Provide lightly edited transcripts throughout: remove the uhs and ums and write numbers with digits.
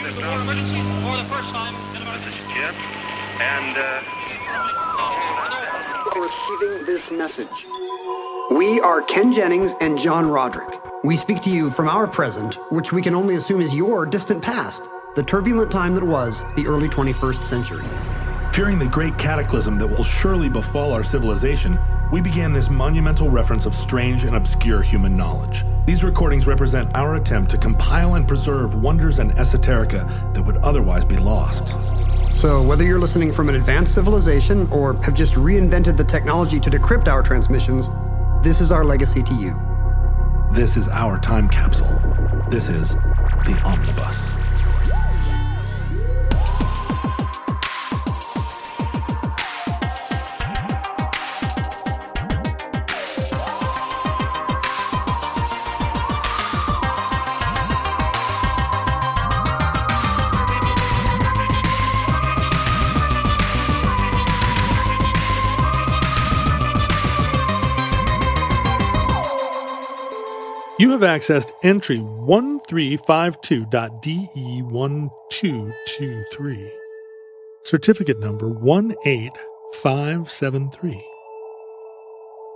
use the word emergency for the first time in about... This is Jim, and, Receiving this message. We are Ken Jennings and John Roderick. We speak to you from our present, which we can only assume is your distant past, the turbulent time that was the early 21st century. Fearing the great cataclysm that will surely befall our civilization, we began this monumental reference of strange and obscure human knowledge. These recordings represent our attempt to compile and preserve wonders and esoterica that would otherwise be lost. So whether you're listening from an advanced civilization or have just reinvented the technology to decrypt our transmissions, this is our legacy to you. This is our time capsule. This is the Omnibus. You have accessed entry 1352.DE1223. Certificate number 18573.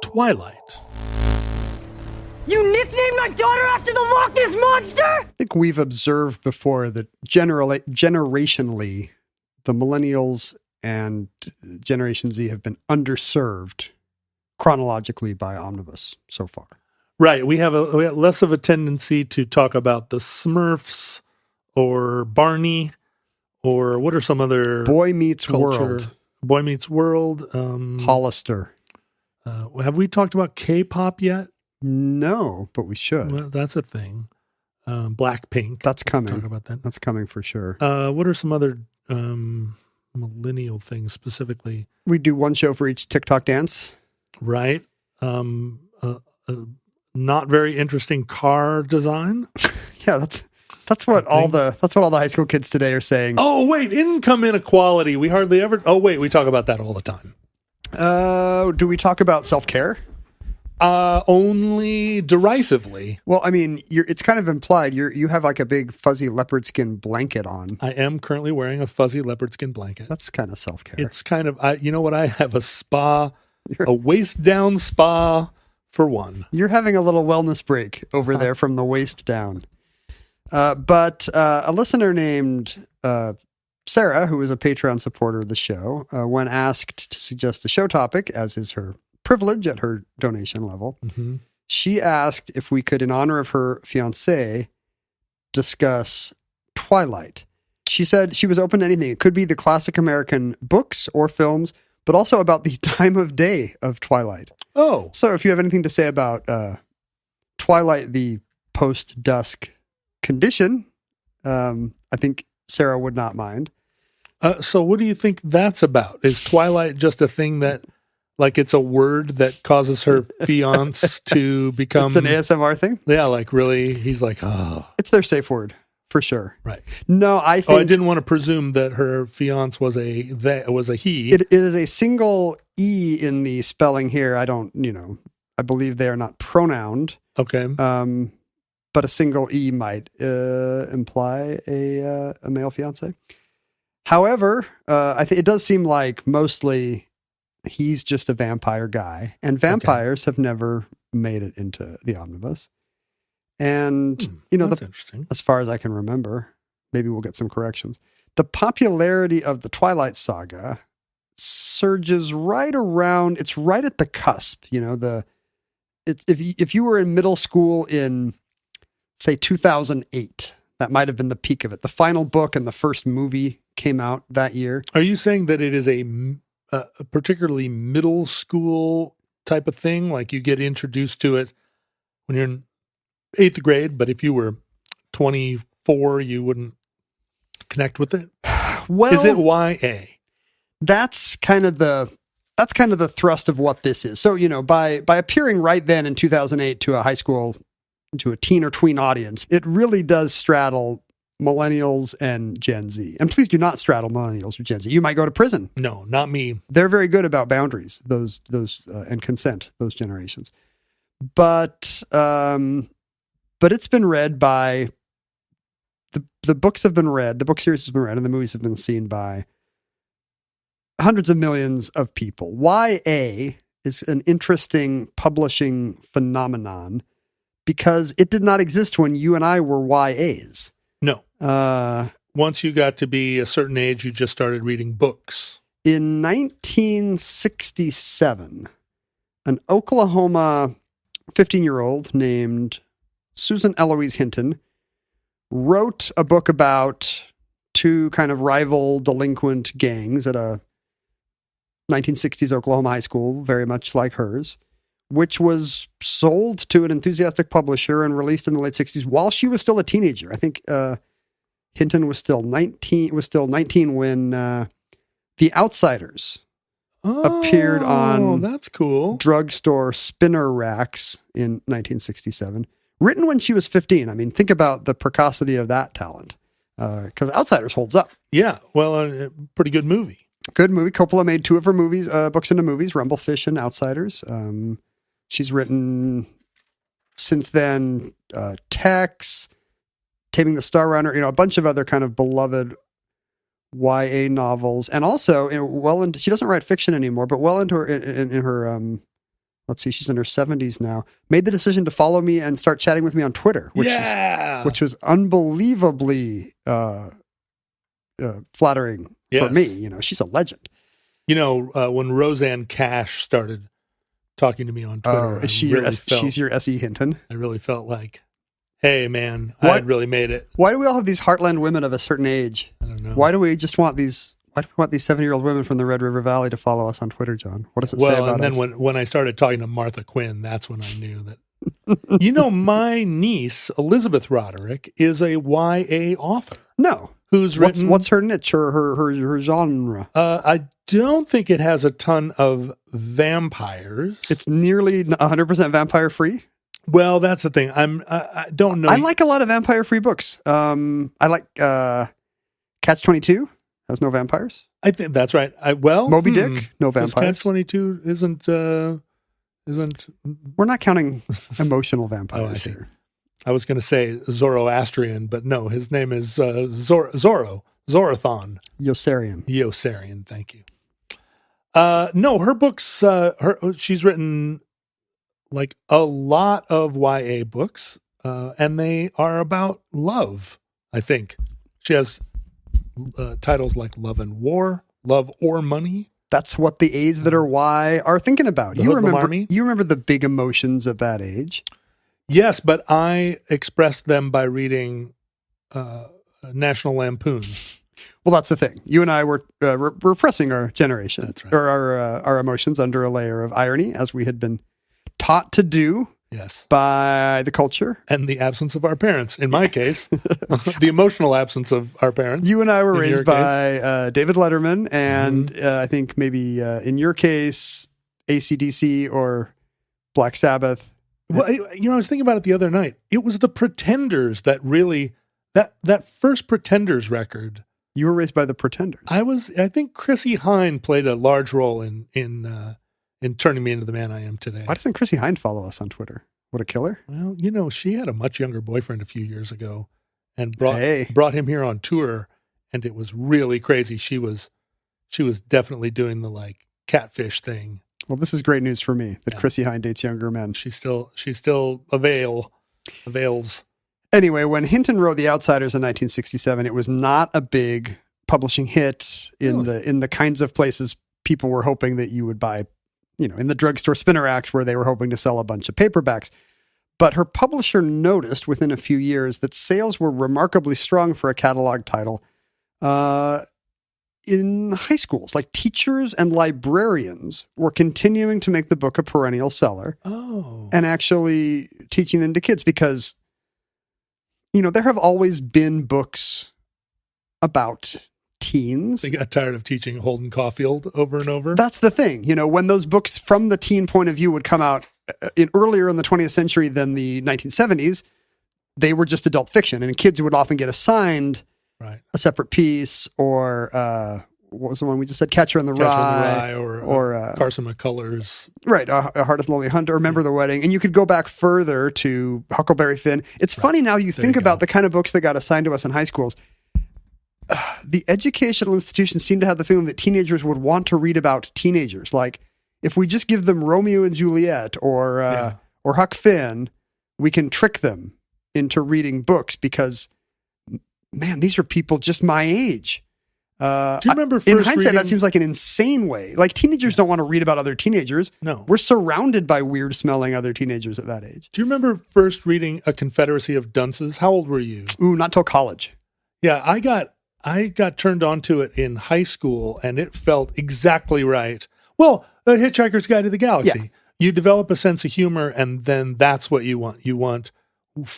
Twilight. You nicknamed my daughter after the Loch Ness Monster? I think we've observed before that generationally, the millennials and Generation Z have been underserved chronologically by Omnibus so far. Right. We have less of a tendency to talk about the Smurfs or Barney or what are some other Boy Meets culture? World. Boy Meets World. Hollister. Have we talked about K-pop yet? No, but we should. Well, that's a thing. Blackpink. That's coming. Talk about that. That's coming for sure. What are some other millennial things specifically? We do one show for each TikTok dance. Right. Not very interesting car design. Yeah, that's what all the high school kids today are saying. Oh wait, income inequality. We hardly ever. Oh wait, we talk about that all the time. Do we talk about self-care? Only derisively. Well, I mean, it's kind of implied. You have like a big fuzzy leopard skin blanket on. I am currently wearing a fuzzy leopard skin blanket. That's kind of self-care. It's kind of. You know what? I have a spa, a waist down spa. For one. You're having a little wellness break over there from the waist down. But a listener named Sarah, who is a Patreon supporter of the show, when asked to suggest a show topic, as is her privilege at her donation level, she asked if we could, in honor of her fiancé, discuss Twilight. She said she was open to anything. It could be the classic American books or films, but also about the time of day of Twilight. Oh. So if you have anything to say about Twilight, the post-dusk condition, I think Sarah would not mind. So what do you think that's about? Is Twilight just a thing that, like it's a word that causes her fiance to become... It's an ASMR thing? Yeah, like really, he's like, oh. It's their safe word, for sure. Right. No, I think... I didn't want to presume that her fiance was a he. It is a single E in the spelling here. I believe they are not pronouned. Okay. But a single E might imply a male fiance. However, I think it does seem like mostly he's just a vampire guy, and vampires have never made it into the omnibus. And that's interesting. As far as I can remember, maybe we'll get some corrections. The popularity of the Twilight saga surges right around. It's right at the cusp. If you were in middle school in, say, 2008, that might have been the peak of it. The final book and the first movie came out that year. Are you saying that it is a particularly middle school type of thing? Like you get introduced to it when you're in 8th grade, but if you were 24, you wouldn't connect with it? Well, is it YA? That's kind of the thrust of what this is. So, by appearing right then in 2008 to a high school, to a teen or tween audience, it really does straddle millennials and Gen Z. And please do not straddle millennials or Gen Z. You might go to prison. No, not me. They're very good about boundaries, those and consent, those generations. But it's been read by the books have been read, the book series has been read, and the movies have been seen by hundreds of millions of people. YA is an interesting publishing phenomenon because it did not exist when you and I were YAs. No. Once you got to be a certain age, you just started reading books. In 1967, an Oklahoma 15-year-old named Susan Eloise Hinton wrote a book about two kind of rival delinquent gangs at a 1960s Oklahoma high school, very much like hers, which was sold to an enthusiastic publisher and released in the late 60s while she was still a teenager. I think Hinton was still 19 when The Outsiders appeared on that's cool. drugstore spinner racks in 1967. Written when she was 15. I mean, think about the precocity of that talent. Because Outsiders holds up. Yeah, well, pretty good movie. Good movie. Coppola made two of her movies, books into movies, Rumblefish and Outsiders. She's written since then Tex, Taming the Star Runner, a bunch of other kind of beloved YA novels. And also, she doesn't write fiction anymore, but well into her, in her, let's see, she's in her 70s now, made the decision to follow me and start chatting with me on Twitter, which was unbelievably flattering for me. She's a legend. When Roseanne Cash started talking to me on Twitter, she's your S.E. Hinton? I really felt like, hey, man, I had really made it. Why do we all have these heartland women of a certain age? I don't know. Why do we just want these 70-year-old women from the Red River Valley to follow us on Twitter, John? What does it say about us? And then when I started talking to Martha Quinn, that's when I knew that. My niece, Elizabeth Roderick, is a YA author. No. Who's written... What's her niche or her genre? I don't think it has a ton of vampires. It's nearly 100% vampire free? Well, that's the thing. I don't know. I like a lot of vampire free books. I like Catch-22. Has no vampires. I think that's right. Moby Dick, no vampires. Catch-22 isn't. We're not counting emotional vampires here. I was going to say Zoroastrian, but no, his name is Zorathon. Yosarian. Thank you. No, her books. She's written like a lot of YA books, and they are about love. I think she has. Titles like Love and War, Love or Money. That's what the A's that are Y are thinking about. You Army. remember the big emotions at that age? Yes, but I expressed them by reading National Lampoon. Well, that's the thing. You and I were repressing our generation, that's right. or our emotions under a layer of irony, as we had been taught to do. Yes. By the culture. And the absence of our parents. In my case, the emotional absence of our parents. You and I were raised by David Letterman and I think maybe in your case, AC/DC or Black Sabbath. Well, I was thinking about it the other night. It was the Pretenders that really, that first Pretenders record. You were raised by the Pretenders. I think Chrissie Hynde played a large role in turning me into the man I am today. Why doesn't Chrissie Hynde follow us on Twitter? What a killer. Well, she had a much younger boyfriend a few years ago and brought him here on tour, and it was really crazy. She was definitely doing the catfish thing. Well, this is great news for me that Chrissie Hynde dates younger men. She still avails. Anyway, when Hinton wrote The Outsiders in 1967, it was not a big publishing hit in the kinds of places people were hoping that you would buy, in the drugstore spinner racks where they were hoping to sell a bunch of paperbacks. But her publisher noticed within a few years that sales were remarkably strong for a catalog title in high schools. Like teachers and librarians were continuing to make the book a perennial seller and actually teaching them to kids because, there have always been books about teens. They got tired of teaching Holden Caulfield over and over. That's the thing. When those books from the teen point of view would come out earlier in the 20th century than the 1970s, they were just adult fiction. And kids would often get assigned a separate piece or what was the one we just said? Catcher in the Catcher Rye. in the Rye or Carson McCullers. Right, A Hardest Lonely Hunter, Remember the Wedding. And you could go back further to Huckleberry Finn. It's funny now you think about the kind of books that got assigned to us in high schools. The educational institutions seem to have the feeling that teenagers would want to read about teenagers. Like, if we just give them Romeo and Juliet or Huck Finn, we can trick them into reading books because, man, these are people just my age. Do you remember first in hindsight, reading... that seems like an insane way. Like, teenagers don't want to read about other teenagers. No. We're surrounded by weird-smelling other teenagers at that age. Do you remember first reading A Confederacy of Dunces? How old were you? Ooh, not till college. Yeah, I got turned on to it in high school, and it felt exactly right. Well, A Hitchhiker's Guide to the Galaxy. Yeah. You develop a sense of humor, and then that's what you want. You want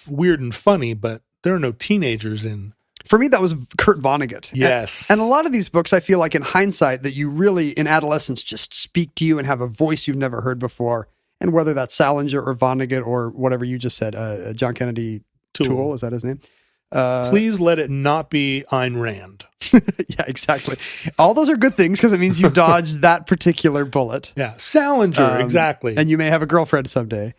weird and funny, but there are no teenagers in. For me, that was Kurt Vonnegut. Yes. And a lot of these books, I feel like in hindsight, that you really, in adolescence, just speak to you and have a voice you've never heard before. And whether that's Salinger or Vonnegut or whatever you just said, John Kennedy Toole, is that his name? Please let it not be Ayn Rand. Yeah, exactly. All those are good things because it means you dodged that particular bullet. Yeah, Salinger, exactly. And you may have a girlfriend someday.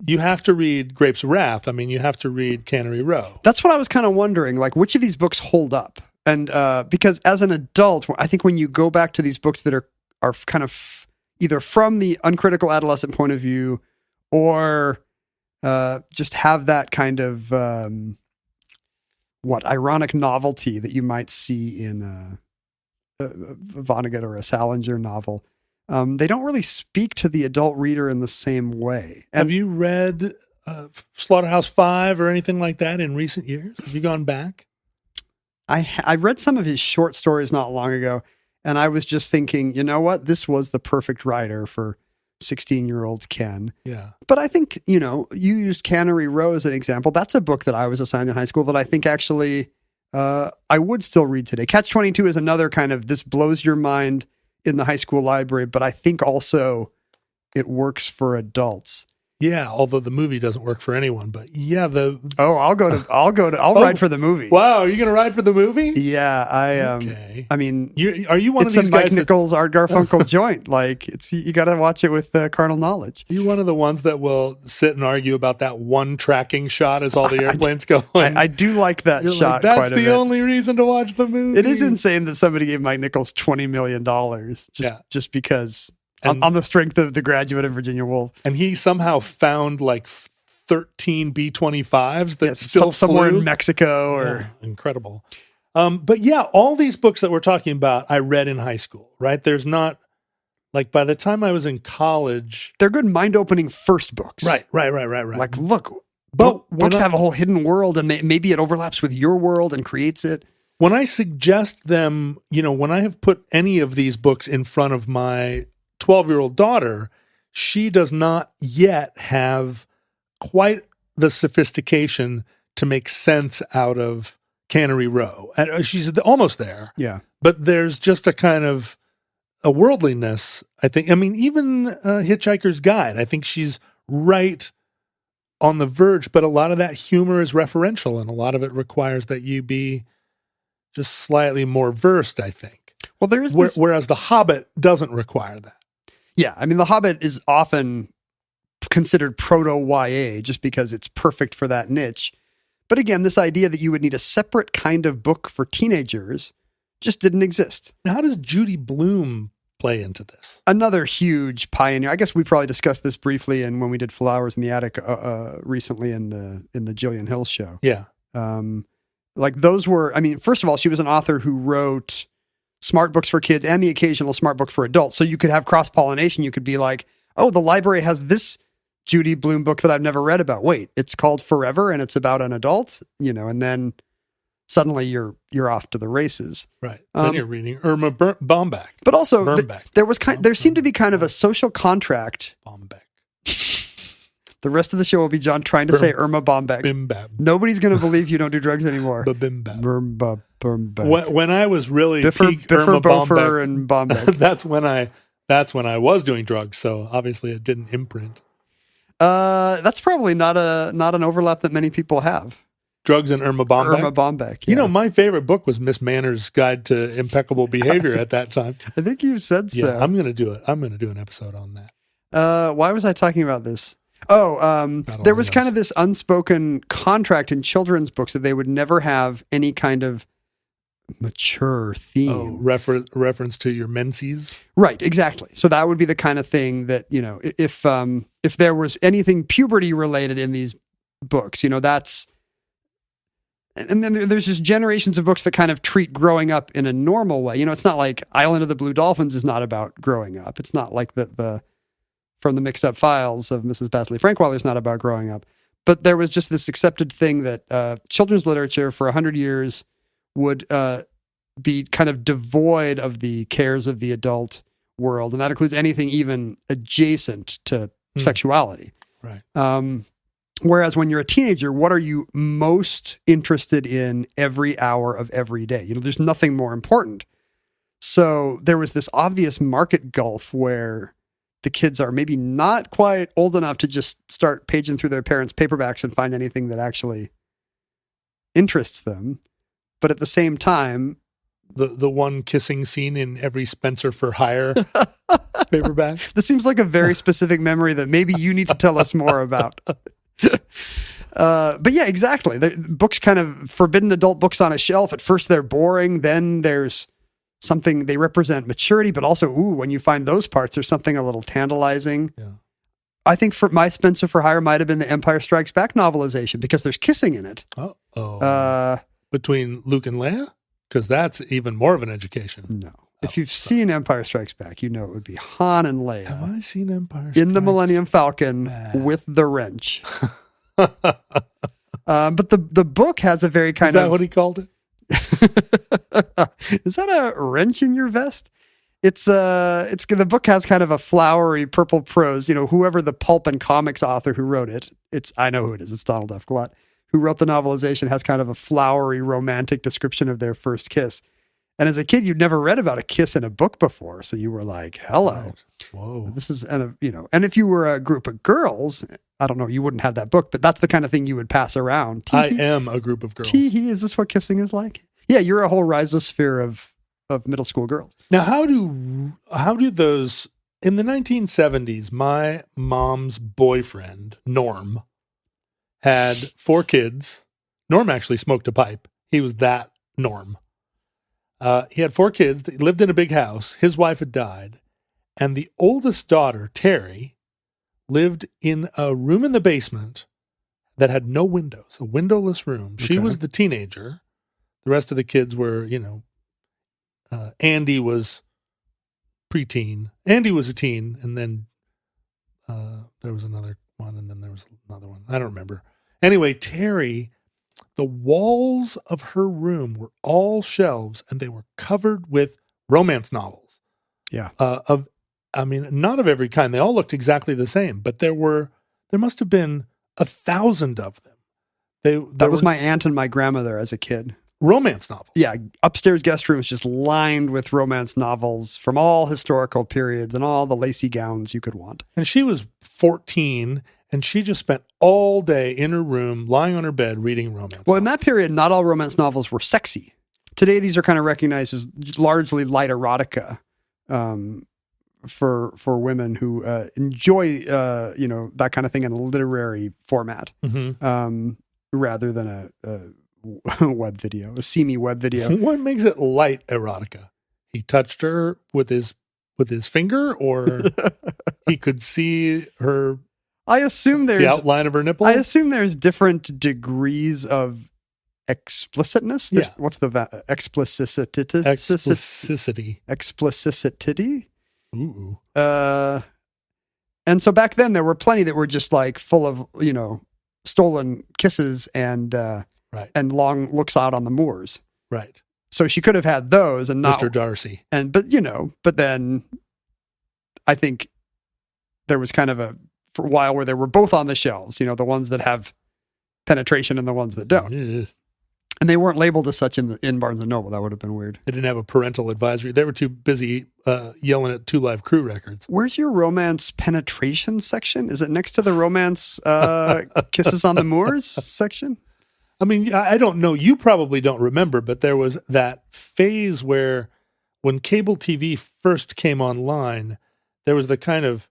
You have to read Grapes of Wrath. I mean, you have to read Cannery Row. That's what I was kind of wondering, like, which of these books hold up? And because as an adult, I think when you go back to these books that are kind of either from the uncritical adolescent point of view or just have that kind of, ironic novelty that you might see in a Vonnegut or a Salinger novel, they don't really speak to the adult reader in the same way. And have you read Slaughterhouse-5 or anything like that in recent years? Have you gone back? I read some of his short stories not long ago, and I was just thinking, you know what? This was the perfect writer for 16-year-old Ken. Yeah. But I think, you used Cannery Row as an example. That's a book that I was assigned in high school that I think actually I would still read today. Catch-22 is another kind of, this blows your mind in the high school library, but I think also it works for adults. Yeah, although the movie doesn't work for anyone, but yeah, I'll ride for the movie. Wow, are you going to ride for the movie? Yeah, Okay. I mean, are you one of these it's a guys Mike Nichols, Art Garfunkel joint. Like, you got to watch it with carnal knowledge. Are you one of the ones that will sit and argue about that one tracking shot as all the airplanes go on? I do like that You're shot. Like, quite a bit. That's the only reason to watch the movie. It is insane that somebody gave Mike Nichols $20 million just because. On the strength of The Graduate and Virginia Woolf. And he somehow found like 13 B-25s that still somewhere flew. in Mexico or incredible. But yeah, all these books that we're talking about, I read in high school, right? There's not like by the time I was in college, they're good mind-opening first books. Right. Like, look, but books have a whole hidden world and maybe it overlaps with your world and creates it. When I suggest them, when I have put any of these books in front of my 12-year-old daughter, she does not yet have quite the sophistication to make sense out of Cannery Row. And she's almost there. Yeah. But there's just a kind of a worldliness, I think. I mean, even Hitchhiker's Guide, I think she's right on the verge, but a lot of that humor is referential, and a lot of it requires that you be just slightly more versed, I think. Well, there is whereas The Hobbit doesn't require that. Yeah, I mean, The Hobbit is often considered proto-YA just because it's perfect for that niche. But again, this idea that you would need a separate kind of book for teenagers just didn't exist. Now, how does Judy Blume play into this? Another huge pioneer. I guess we probably discussed this briefly when we did Flowers in the Attic recently in the Jillian Hill show. Yeah. Like those were, I mean, first of all, she was an author who wrote smart books for kids and the occasional smart book for adults. So you could have cross-pollination. You could be like, oh, the library has this Judy Blume book that I've never read about. Wait, it's called Forever and it's about an adult, and then suddenly you're off to the races. Right. Then you're reading Irma Bombeck. But also there seemed to be kind of a social contract. Bombeck. The rest of the show will be John trying to say Irma Bombeck. Bimbab. Nobody's going to believe you don't do drugs anymore. Bimbab. Bombeck. When I was really Biffer, Irma Bofer, and Bombeck. that's when I was doing drugs. So obviously it didn't imprint. That's probably not an overlap that many people have. Drugs and Irma Bombeck. Irma Bombeck. You yeah. know, my favorite book was Miss Manners' Guide to Impeccable Behavior at that time. I think you said so. Yeah, I'm going to do it. I'm going to do an episode on that. Why was I talking about this? Oh, there was kind of this unspoken contract in children's books that they would never have any kind of mature theme. Oh, reference to your menses? Right, exactly. So that would be the kind of thing that, you know, if there was anything puberty related in these books, you know, that's... And then there's just generations of books that kind of treat growing up in a normal way. You know, it's not like Island of the Blue Dolphins is not about growing up. It's not like the From the Mixed Up Files of Mrs. Basley Frankweiler is not about growing up. But there was just this accepted thing that children's literature for 100 years would be kind of devoid of the cares of the adult world. And that includes anything even adjacent to sexuality. Right. Whereas when you're a teenager, what are you most interested in every hour of every day? You know, there's nothing more important. So there was this obvious market gulf where the kids are maybe not quite old enough to just start paging through their parents' paperbacks and find anything that actually interests them. But at the same time, the one kissing scene in every Spencer for Hire paperback. This seems like a very specific memory that maybe you need to tell us more about. But yeah, exactly. The books kind of forbidden adult books on a shelf. At first they're boring. Then there's something, they represent maturity, but also, when you find those parts, there's something a little tantalizing. Yeah. I think for my Spencer for Hire might have been the Empire Strikes Back novelization because there's kissing in it. Between Luke and Leia? Because that's even more of an education. No. If you've seen Empire Strikes Back, you know it would be Han and Leia. Have I seen Empire Strikes in the Millennium Falcon Back? with the wrench. But the book has a very kind of... Is that what he called it? Is that a wrench in your vest? It's the book has kind of a flowery purple prose. You know, whoever the pulp and comics author who wrote it, I know who it is. It's Donald F. Glutt, who wrote the novelization, has kind of a flowery romantic description of their first kiss. And as a kid, you'd never read about a kiss in a book before, so you were like, "Hello, Right. Whoa!" This is," and if you were a group of girls, I don't know, you wouldn't have that book, but that's the kind of thing you would pass around. I am a group of girls. Tee-hee, is this what kissing is like? Yeah, you're a whole rhizosphere of middle school girls. Now, how do those in the 1970s? My mom's boyfriend Norm had 4 kids. Norm actually smoked a pipe. He was that Norm. He had 4 kids. He lived in a big house. His wife had died. And the oldest daughter, Terry, lived in a room in the basement that had no windows, a windowless room. She was the teenager. The rest of the kids were, Andy was preteen. Andy was a teen. And then there was another one. And then there was another one. I don't remember. Anyway, Terry... The walls of her room were all shelves, and they were covered with romance novels. Yeah. Not of every kind. They all looked exactly the same, but there must have been 1,000 of them. That was my aunt and my grandmother as a kid. Romance novels. Yeah. Upstairs guest room was just lined with romance novels from all historical periods and all the lacy gowns you could want. And she was 14, and she just spent all day in her room, lying on her bed, reading romance Well, in that period, not all romance novels were sexy. Today, these are kind of recognized as largely light erotica for women who enjoy, that kind of thing in a literary format, rather than a web video, a seamy web video. What makes it light erotica? He touched her with his finger, or he could see her... I assume there's the outline of her nipple. I assume there's different degrees of explicitness. Yeah. What's the explicitity? Explicitity. Ooh. And so back then there were plenty that were just like full of stolen kisses and right. and long looks out on the moors. Right. So she could have had those and not Mr. Darcy. But then I think there was kind of for a while where they were both on the shelves, the ones that have penetration and the ones that don't. Yeah. And they weren't labeled as such in Barnes & Noble. That would have been weird. They didn't have a parental advisory. They were too busy yelling at 2 Live Crew records. Where's your romance penetration section? Is it next to the romance kisses on the moors section? I mean, I don't know. You probably don't remember, but there was that phase where when cable TV first came online, there was the kind of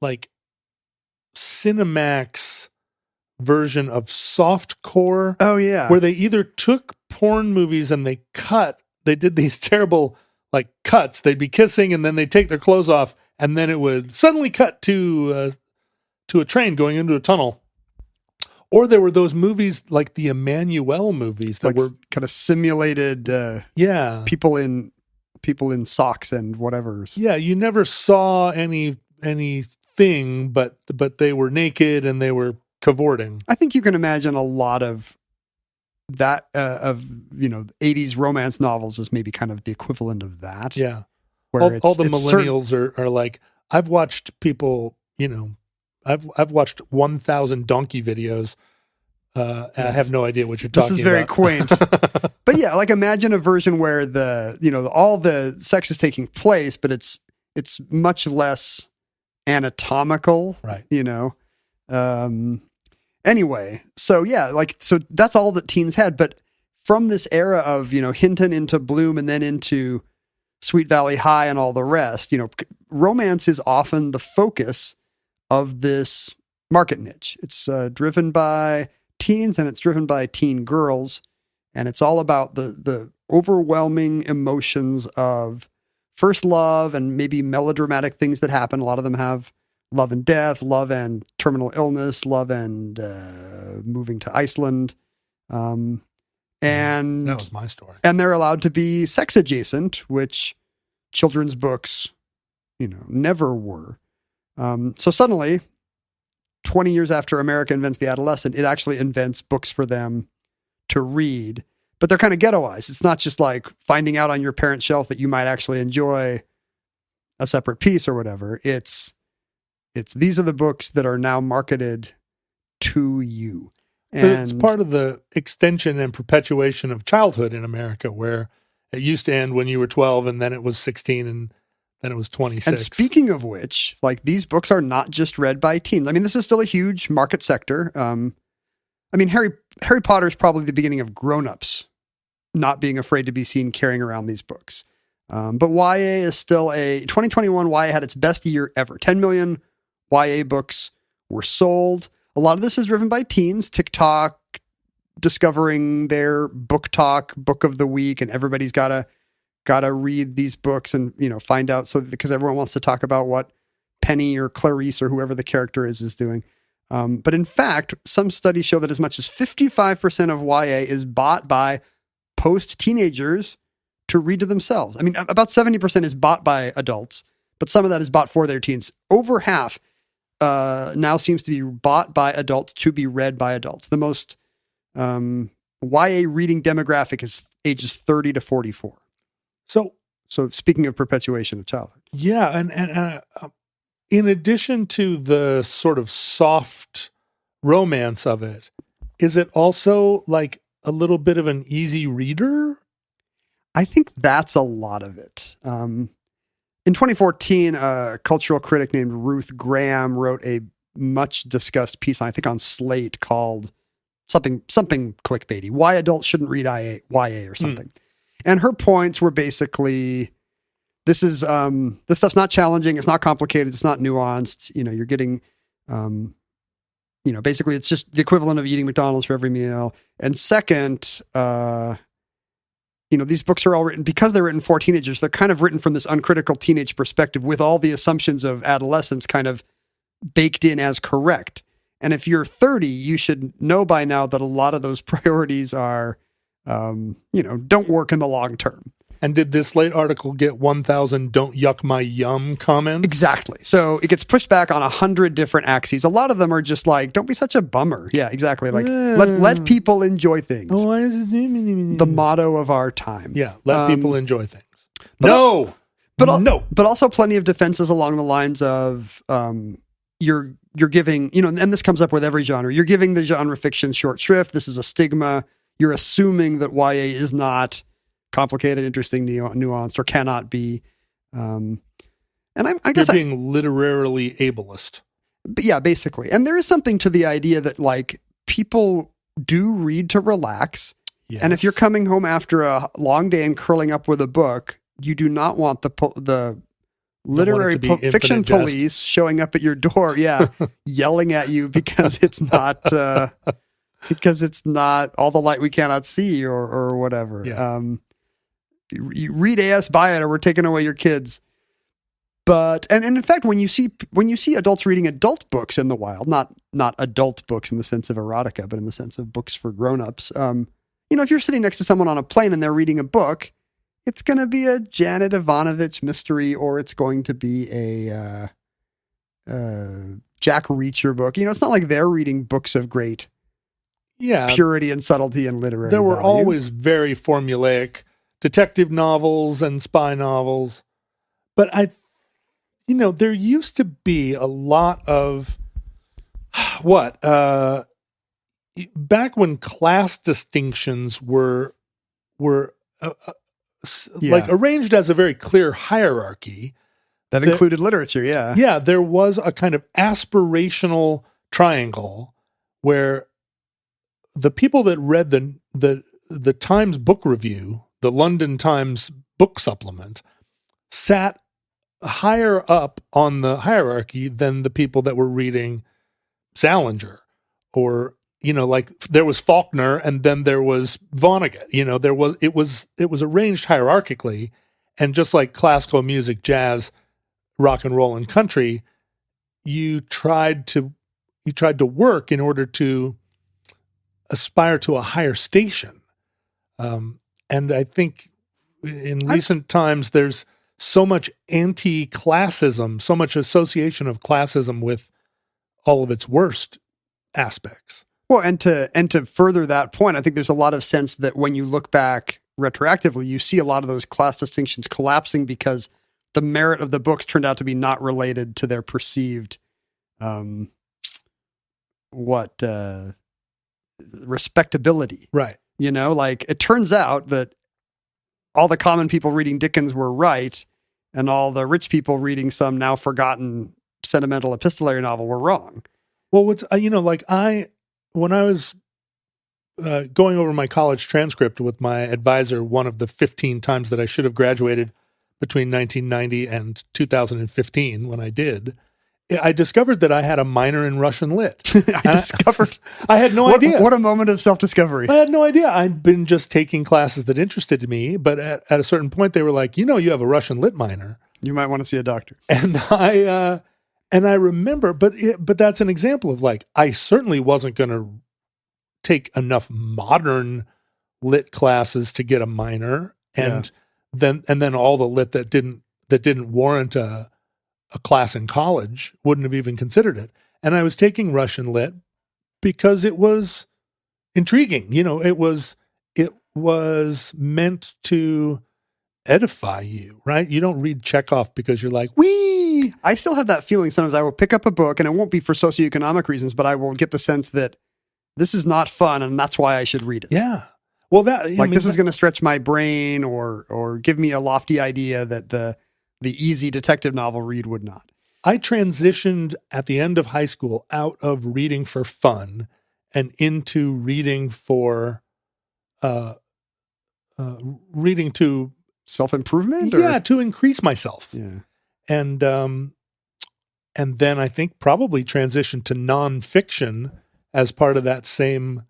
like Cinemax version of softcore. Oh yeah. Where they either took porn movies and they did these terrible like cuts. They'd be kissing and then they'd take their clothes off and then it would suddenly cut to a train going into a tunnel. Or there were those movies like the Emmanuel movies that like were kind of simulated people in socks and whatever. Yeah, you never saw anything, but they were naked and they were cavorting. I think you can imagine a lot of that of 80s romance novels is maybe kind of the equivalent of that. Yeah. Where all the millennials are like, I've watched people, I've watched 1,000 donkey videos. And I have no idea what you're talking about. This is very quaint. But yeah, like imagine a version where all the sex is taking place, but it's much less anatomical. Right. Anyway, so yeah, so that's all that teens had. But from this era of, Hinton into Bloom and then into Sweet Valley High and all the rest, romance is often the focus of this market niche. It's driven by teens and it's driven by teen girls. And it's all about the overwhelming emotions of first love and maybe melodramatic things that happen. A lot of them have love and death, love and terminal illness, love and moving to Iceland. And that was my story. And they're allowed to be sex adjacent, which children's books, never were. So suddenly, 20 years after America invents the adolescent, it actually invents books for them to read. But they're kind of ghettoized. It's not just like finding out on your parent's shelf that you might actually enjoy a separate piece or whatever. It's these are the books that are now marketed to you. And it's part of the extension and perpetuation of childhood in America, where it used to end when you were 12 and then it was 16 and then it was 26. And speaking of which, like these books are not just read by teens. I mean, this is still a huge market sector. Harry Potter is probably the beginning of grown-ups not being afraid to be seen carrying around these books. But YA is still 2021 YA had its best year ever. 10 million YA books were sold. A lot of this is driven by teens, TikTok, discovering their book talk, book of the week, and everybody's got to read these books and, find out because everyone wants to talk about what Penny or Clarice or whoever the character is doing. But in fact, some studies show that as much as 55% of YA is bought by post-teenagers to read to themselves. I mean, about 70% is bought by adults, but some of that is bought for their teens. Over half now seems to be bought by adults to be read by adults. The most YA reading demographic is ages 30 to 44. So speaking of perpetuation of childhood. Yeah, and in addition to the sort of soft romance of it, is it also like a little bit of an easy reader? I think that's a lot of it. In 2014, a cultural critic named Ruth Graham wrote a much discussed piece, I think on Slate, called something clickbaity, Why Adults Shouldn't Read YA or something. And her points were basically, this stuff's not challenging, it's not complicated, it's not nuanced. You're getting, basically it's just the equivalent of eating McDonald's for every meal. And second, these books are all written, because they're written for teenagers, they're kind of written from this uncritical teenage perspective with all the assumptions of adolescence kind of baked in as correct. And if you're 30, you should know by now that a lot of those priorities are, don't work in the long term. And did this Slate article get 1,000 "don't yuck my yum" comments? Exactly. So it gets pushed back on 100 different axes. A lot of them are just like, don't be such a bummer. Yeah, exactly. Like, let people enjoy things. Oh, why is it the motto of our time? Yeah, let people enjoy things. No! But also plenty of defenses along the lines of you're giving, and this comes up with every genre. You're giving the genre fiction short shrift. This is a stigma. You're assuming that YA is not complicated, interesting, nuanced, or cannot be. And I guess you're being literarily ableist. Yeah, basically. And there is something to the idea that, like, people do read to relax. Yes. And if you're coming home after a long day and curling up with a book, you do not want the literary to be fiction infinite jest. police showing up at your door, yelling at you because it's not all the light we cannot see or whatever. Yeah. You read AS by it, or we're taking away your kids. But and in fact, when you see adults reading adult books in the wild, not adult books in the sense of erotica, but in the sense of books for grown-ups, if you're sitting next to someone on a plane and they're reading a book, it's going to be a Janet Ivanovich mystery, or it's going to be a Jack Reacher book. It's not like they're reading books of great purity and subtlety and literary There were value. always very formulaic detective novels and spy novels. But there used to be a lot of back when class distinctions were like arranged as a very clear hierarchy. That included literature, yeah. Yeah, there was a kind of aspirational triangle where the people that read the Times book review, the London Times book supplement, sat higher up on the hierarchy than the people that were reading Salinger, or like there was Faulkner and then there was Vonnegut. It was arranged hierarchically, and just like classical music, jazz, rock and roll, and country, you tried to work in order to aspire to a higher station. And I think in recent times there's so much anti-classism, so much association of classism with all of its worst aspects. Well, and to further that point, I think there's a lot of sense that when you look back retroactively, you see a lot of those class distinctions collapsing because the merit of the books turned out to be not related to their perceived respectability. Right. Like it turns out that all the common people reading Dickens were right, and all the rich people reading some now forgotten sentimental epistolary novel were wrong. Well, when I was going over my college transcript with my advisor, one of the 15 times that I should have graduated between 1990 and 2015, when I did, I discovered that I had a minor in Russian lit. I had no idea. What a moment of self-discovery. I had no idea. I'd been just taking classes that interested me, but at a certain point they were like, you have a Russian lit minor. You might want to see a doctor. And I remember, but that's an example of like, I certainly wasn't going to take enough modern lit classes to get a minor, and then all the lit that didn't warrant a class in college wouldn't have even considered it. And I was taking Russian lit because it was intriguing. It was meant to edify you, right? You don't read Chekhov because you're like, wee. I still have that feeling sometimes. I will pick up a book, and it won't be for socioeconomic reasons, but I will get the sense that this is not fun, and that's why I should read it. Yeah. Well, this is going to stretch my brain or give me a lofty idea that the easy detective novel read would not. I transitioned at the end of high school out of reading for fun and into reading for reading to self-improvement. Yeah, to increase myself. Yeah, and then I think probably transitioned to nonfiction as part of that same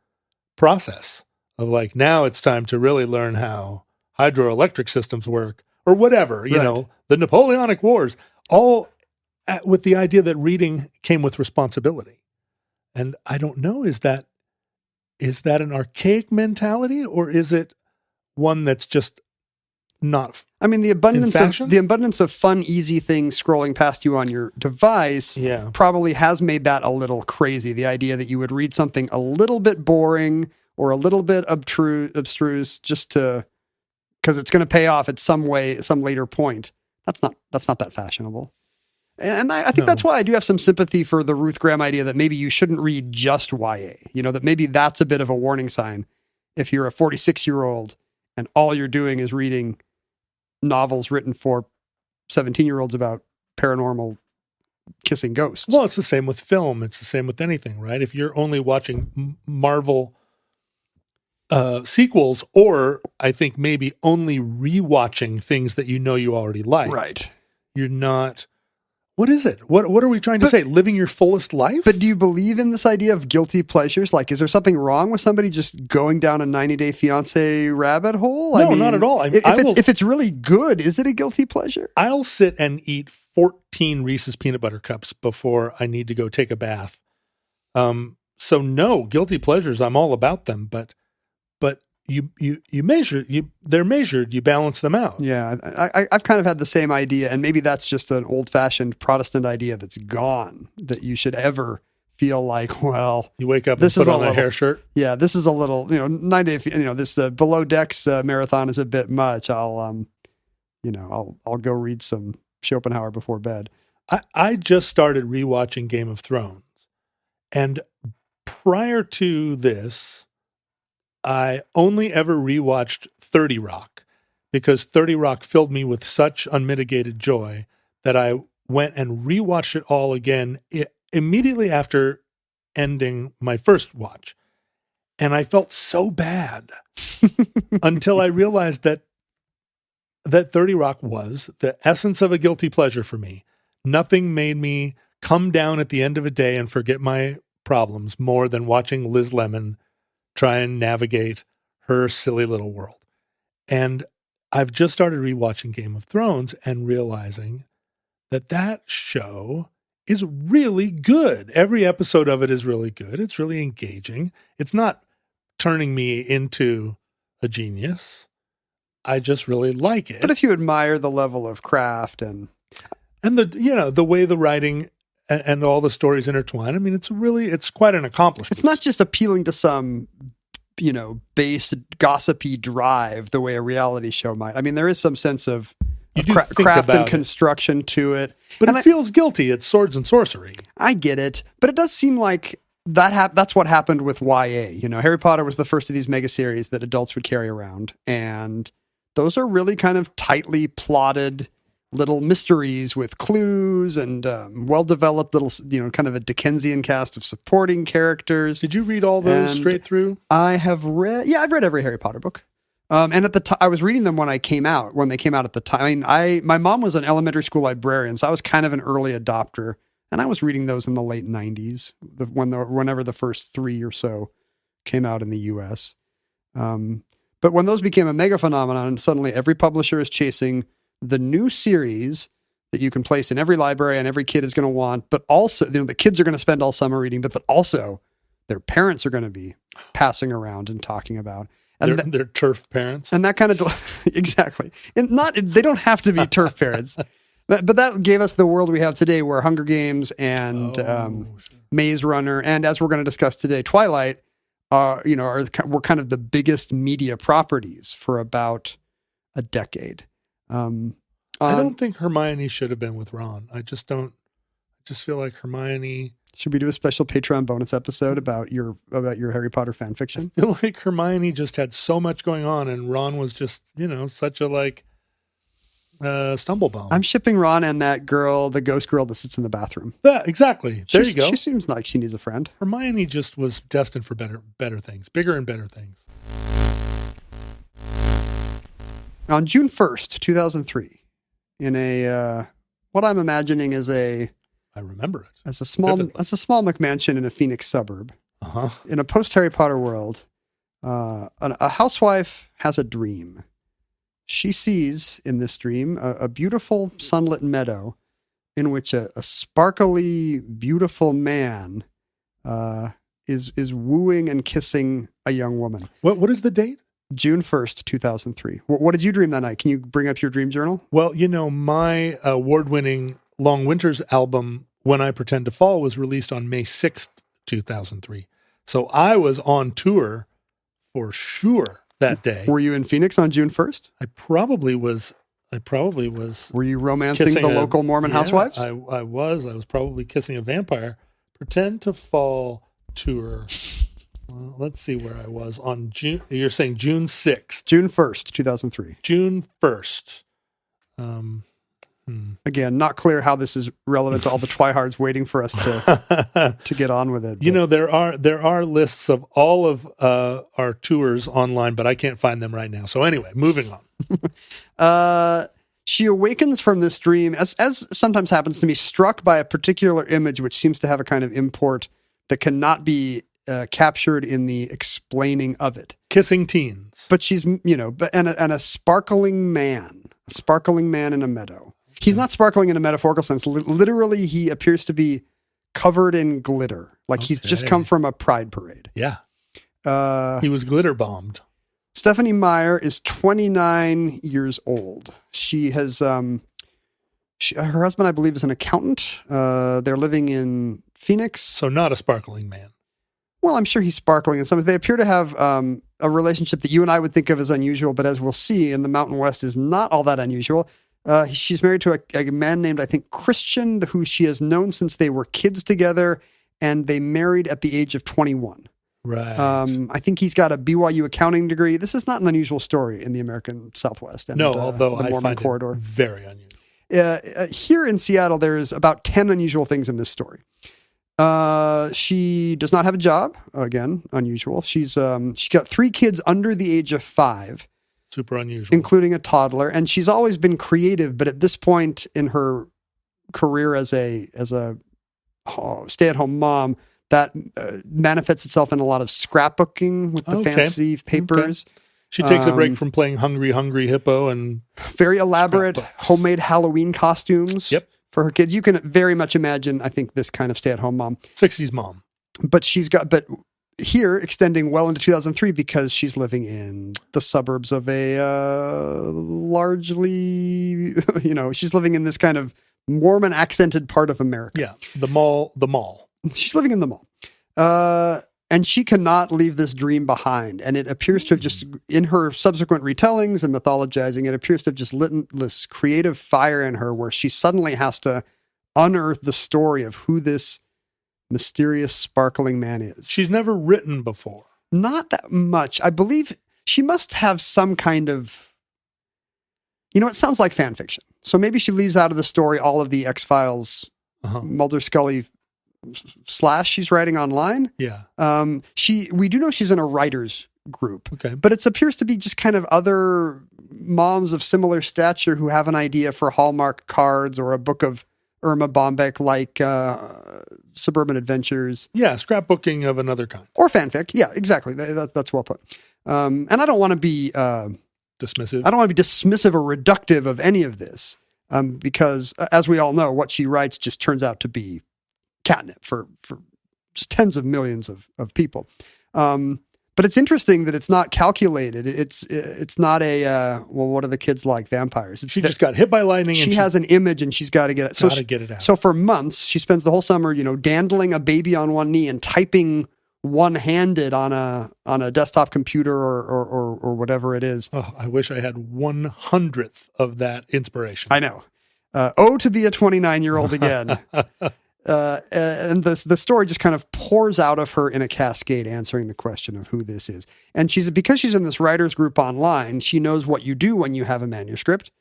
process of like, now it's time to really learn how hydroelectric systems work or whatever, the Napoleonic Wars, all with the idea that reading came with responsibility. And I don't know, is that an archaic mentality, or is it one that's just not? I mean, the abundance of fun, easy things scrolling past you on your device probably has made that a little crazy. The idea that you would read something a little bit boring or a little bit abstruse just because it's going to pay off at some later point. That's not that fashionable. And I think that's why I do have some sympathy for the Ruth Graham idea that maybe you shouldn't read just YA. That maybe that's a bit of a warning sign if you're a 46-year-old and all you're doing is reading novels written for 17-year-olds about paranormal kissing ghosts. Well, it's the same with film. It's the same with anything, right? If you're only watching Marvel sequels, or I think maybe only rewatching things that you know you already like, right. You're not. What is it? What are we trying to say? Living your fullest life? But do you believe in this idea of guilty pleasures? Like, is there something wrong with somebody just going down a 90-Day Fiancé rabbit hole? No, not at all. If it's really good, is it a guilty pleasure? I'll sit and eat 14 Reese's peanut butter cups before I need to go take a bath. So no, guilty pleasures, I'm all about them, but they're measured, you balance them out. Yeah, I've kind of had the same idea, and maybe that's just an old-fashioned Protestant idea that's gone, that you should ever feel like, well, you wake up and put on a hair shirt. Yeah, this is a little, 9 day, this Below Decks marathon is a bit much. I'll go read some Schopenhauer before bed. I just started rewatching Game of Thrones, and prior to this, I only ever rewatched 30 Rock because 30 Rock filled me with such unmitigated joy that I went and rewatched it all again immediately after ending my first watch. And I felt so bad until I realized that 30 Rock was the essence of a guilty pleasure for me. Nothing made me come down at the end of a day and forget my problems more than watching Liz Lemon try and navigate her silly little world. And I've just started rewatching Game of Thrones and realizing that show is really good. Every episode of it is really good. It's really engaging. It's not turning me into a genius. I just really like it. But if you admire the level of craft and the way the writing and all the stories intertwine, I mean, it's quite an accomplishment. It's not just appealing to some, base gossipy drive the way a reality show might. I mean, there is some sense of craft and construction to it. But it feels guilty. It's swords and sorcery. I get it. But it does seem like that's what happened with YA. Harry Potter was the first of these mega series that adults would carry around. And those are really kind of tightly plotted little mysteries with clues and well-developed little, kind of a Dickensian cast of supporting characters. Did you read all those straight through? I've read every Harry Potter book. And at the time, I was reading them when they came out at the time. My mom was an elementary school librarian, so I was kind of an early adopter. And I was reading those in the late 90s, whenever the first 3 or so came out in the US. But when those became a mega phenomenon, suddenly every publisher is chasing the new series that you can place in every library and every kid is going to want, but also, the kids are going to spend all summer reading, but that also their parents are going to be passing around and talking about. And they're turf parents. And that kind of, exactly. And they don't have to be turf parents, but that gave us the world we have today where Hunger Games and Maze Runner, and as we're going to discuss today, Twilight, were kind of the biggest media properties for about a decade. I don't think Hermione should have been with Ron. I just feel like Hermione. Should we do a special Patreon bonus episode about your Harry Potter fan fiction? I feel like Hermione just had so much going on, and Ron was just such a stumblebum. I'm shipping Ron and that girl, the ghost girl that sits in the bathroom. Yeah, exactly. There you go. She seems like she needs a friend. Hermione just was destined for better things, bigger and better things. On June 1st, 2003, in a what I'm imagining is I remember it as a small McMansion in a Phoenix suburb. In a post Harry Potter world, a housewife has a dream. She sees in this dream a beautiful sunlit meadow in which a sparkly, beautiful man is wooing and kissing a young woman. What is the date? June 1st, 2003. What did you dream that night? Can you bring up your dream journal? Well, my award-winning Long Winters album, When I Pretend to Fall, was released on May 6th, 2003. So I was on tour for sure that day. Were you in Phoenix on June 1st? I probably was. Were you romancing the local Mormon housewives? I was. I was probably kissing a vampire. Pretend to Fall tour. Well, let's see where I was on June. You're saying June 6th. June 1st, 2003. June 1st. Again, not clear how this is relevant to all the twihards waiting for us to get on with it. You know, there are lists of all of our tours online, but I can't find them right now. So anyway, moving on. She awakens from this dream, as sometimes happens to me, struck by a particular image which seems to have a kind of import that cannot be captured in the explaining of it. Kissing teens. But she's, and a sparkling man in a meadow. He's not sparkling in a metaphorical sense. Literally, he appears to be covered in glitter, like he's just come from a pride parade. Yeah. He was glitter bombed. Stephanie Meyer is 29 years old. She has, her husband, I believe, is an accountant. They're living in Phoenix. So not a sparkling man. Well, I'm sure he's sparkling in some. They appear to have a relationship that you and I would think of as unusual, but as we'll see in the Mountain West is not all that unusual. She's married to a man named, I think, Christian, who she has known since they were kids together, and they married at the age of 21. Right. I think he's got a BYU accounting degree. This is not an unusual story in the American Southwest. And, although the I Mormon find corridor. it very unusual. Here in Seattle, there's about 10 unusual things in this story. She does not have a job. Again, unusual. She's got 3 kids under the age of 5. Super unusual. Including a toddler. And she's always been creative, but at this point in her career as a stay-at-home mom, that manifests itself in a lot of scrapbooking with the fancy papers. Okay. She takes a break from playing Hungry Hungry Hippo and very elaborate homemade Halloween costumes for her kids. You can very much imagine, I think, this kind of stay-at-home mom. 60s mom. But here extending well into 2003 because she's living in the suburbs of a largely, she's living in this kind of Mormon accented part of America. Yeah, the mall. She's living in the mall. And she cannot leave this dream behind. And it appears to have just, in her subsequent retellings and mythologizing, it appears to have just lit this creative fire in her where she suddenly has to unearth the story of who this mysterious sparkling man is. She's never written before. Not that much. I believe she must have some kind of, it sounds like fan fiction. So maybe she leaves out of the story all of the X-Files, Mulder Scully / she's writing online. Yeah. We do know she's in a writer's group. Okay. But it appears to be just kind of other moms of similar stature who have an idea for Hallmark cards or a book of Irma Bombeck like Suburban Adventures. Yeah, scrapbooking of another kind. Or fanfic. Yeah, exactly. That's well put. And I don't want to be dismissive. I don't want to be dismissive or reductive of any of this because, as we all know, what she writes just turns out to be catnip for just tens of millions of people. But it's interesting that it's not calculated. It's not a, what are the kids like? Vampires. She just got hit by lightning. She has an image and she's got to get it. So get it out. So for months, she spends the whole summer, dandling a baby on one knee and typing one-handed on a desktop computer or whatever it is. Oh, I wish I had 1/100th of that inspiration. I know. To be a 29-year-old again. And the story just kind of pours out of her in a cascade, answering the question of who this is. And because she's in this writers group online, she knows what you do when you have a manuscript.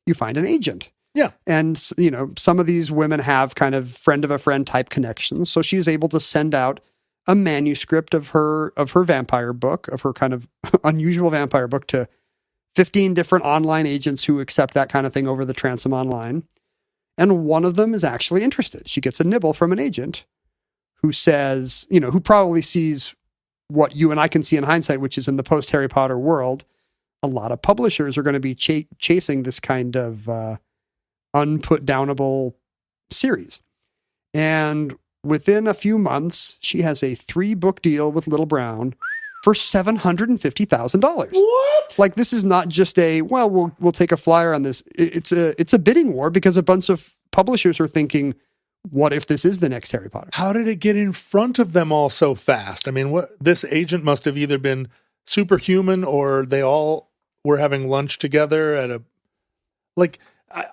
You find an agent. Yeah. And, some of these women have kind of friend of a friend type connections. So she's able to send out a manuscript of her vampire book, of her kind of unusual vampire book, to 15 different online agents who accept that kind of thing over the transom online. And one of them is actually interested. She gets a nibble from an agent who says, who probably sees what you and I can see in hindsight, which is in the post-Harry Potter world, a lot of publishers are going to be chasing this kind of unput-downable series. And within a few months, she has a 3-book deal with Little Brown for $750,000. What? Like, this is not just we'll take a flyer on this. It's a bidding war because a bunch of publishers are thinking, what if this is the next Harry Potter? How did it get in front of them all so fast? I mean, this agent must have either been superhuman or they all were having lunch together at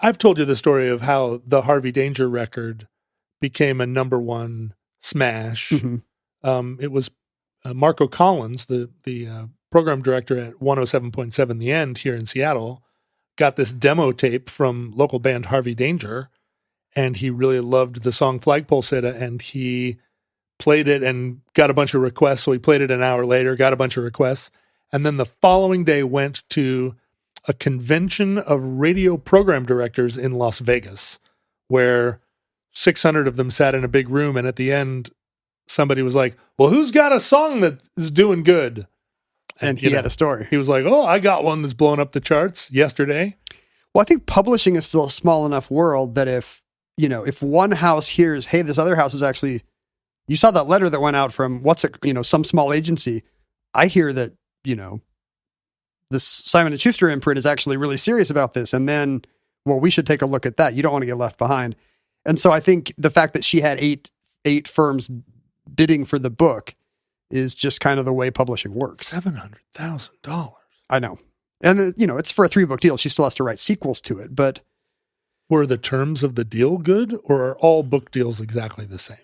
I've told you the story of how the Harvey Danger record became a #1 smash. Mm-hmm. It was Marco Collins, the program director at 107.7 The End here in Seattle, got this demo tape from local band Harvey Danger, and he really loved the song Flagpole Sitta, and he played it and got a bunch of requests. So he played it an hour later, got a bunch of requests, and then the following day went to a convention of radio program directors in Las Vegas, where 600 of them sat in a big room, and at the end, somebody was like, well, who's got a song that is doing good? And he had a story. He was like, oh, I got one that's blowing up the charts yesterday. Well, I think publishing is still a small enough world that if one house hears, hey, this other house is actually, you saw that letter that went out from some small agency. I hear that, this Simon & Schuster imprint is actually really serious about this. And then, well, we should take a look at that. You don't want to get left behind. And so I think the fact that she had eight firms bidding for the book is just kind of the way publishing works. $700,000. I know. And, it's for a 3-book deal. She still has to write sequels to it. But were the terms of the deal good, or are all book deals exactly the same?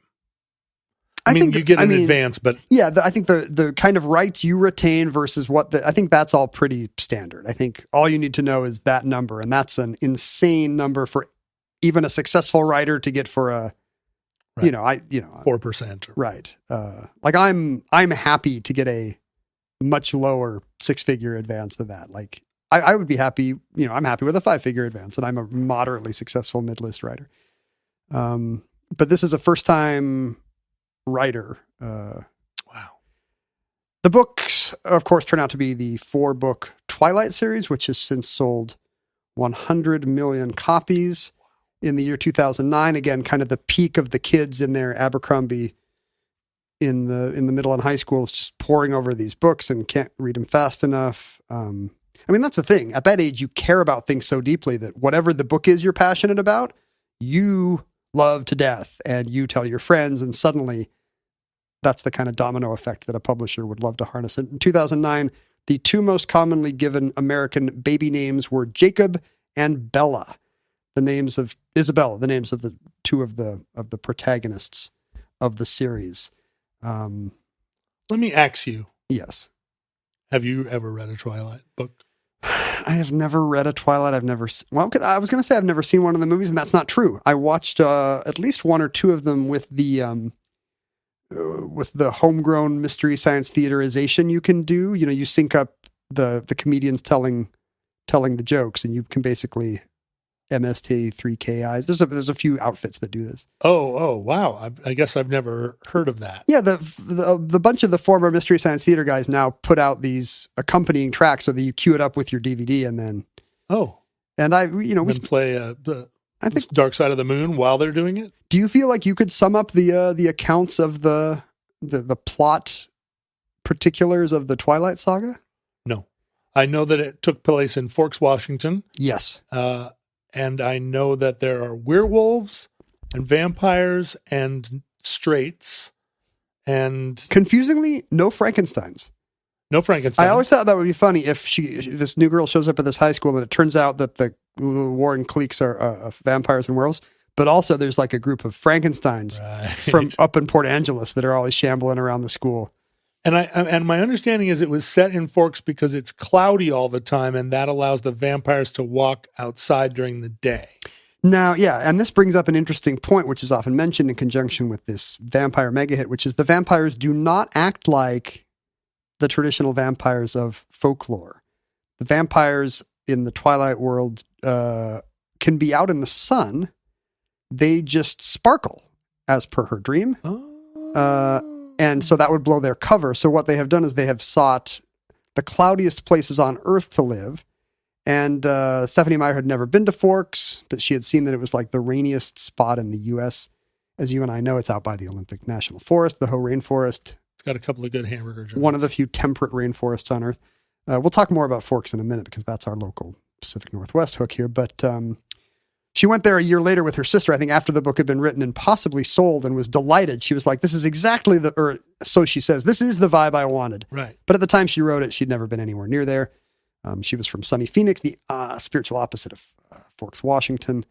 I think you get an advance, but... Yeah, I think the kind of rights you retain versus I think that's all pretty standard. I think all you need to know is that number, and that's an insane number for even a successful writer to get for a... Right. 4%. Right. Like I'm happy to get a much lower 6-figure advance than that. Like I would be happy, I'm happy with a 5-figure advance, and I'm a moderately successful mid-list writer. But this is a first-time writer. Wow. The books, of course, turn out to be the 4-book Twilight series, which has since sold 100 million copies. In the year 2009, again, kind of the peak of the kids in their Abercrombie in the middle and high school is just poring over these books and can't read them fast enough. That's the thing. At that age, you care about things so deeply that whatever the book is you're passionate about, you love to death, and you tell your friends, and suddenly that's the kind of domino effect that a publisher would love to harness. In 2009, the 2 most commonly given American baby names were Jacob and Bella. The names of Isabella, the names of the 2 of the protagonists of the series. Let me ask you. Yes. Have you ever read a Twilight book? I have never read a Twilight. I was going to say I've never seen one of the movies, and that's not true. I watched at least 1 or 2 of them with the homegrown mystery science theaterization you can do. You sync up the comedians telling the jokes, and you can basically MST3KIs. There's a few outfits that do this. Oh, wow. I guess I've never heard of that. Yeah, the bunch of the former Mystery Science Theater guys now put out these accompanying tracks so that you cue it up with your DVD, and then... Oh. And we play I think Dark Side of the Moon while they're doing it? Do you feel like you could sum up the accounts of the plot particulars of the Twilight saga? No. I know that it took place in Forks, Washington. Yes. And I know that there are werewolves and vampires and straights and... Confusingly, no Frankensteins. No Frankenstein. I always thought that would be funny if this new girl shows up at this high school and it turns out that the Warren cliques are vampires and werewolves, but also there's like a group of Frankensteins from up in Port Angeles that are always shambling around the school. And my understanding is it was set in Forks because it's cloudy all the time, and that allows the vampires to walk outside during the day. Now, yeah, and this brings up an interesting point, which is often mentioned in conjunction with this vampire mega hit, which is the vampires do not act like the traditional vampires of folklore. The vampires in the Twilight world can be out in the sun. They just sparkle, as per her dream. And so that would blow their cover. So what they have done is they have sought the cloudiest places on Earth to live. And Stephanie Meyer had never been to Forks, but she had seen that it was like the rainiest spot in the U.S. As you and I know, it's out by the Olympic National Forest, the Hoh Rainforest. It's got a couple of good hamburger joints. One of the few temperate rainforests on Earth. We'll talk more about Forks in a minute because that's our local Pacific Northwest hook here. But she went there a year later with her sister, I think after the book had been written and possibly sold, and was delighted. She was like, this is exactly or so she says, this is the vibe I wanted. Right. But at the time she wrote it, she'd never been anywhere near there. She was from sunny Phoenix, the spiritual opposite of Forks, Washington.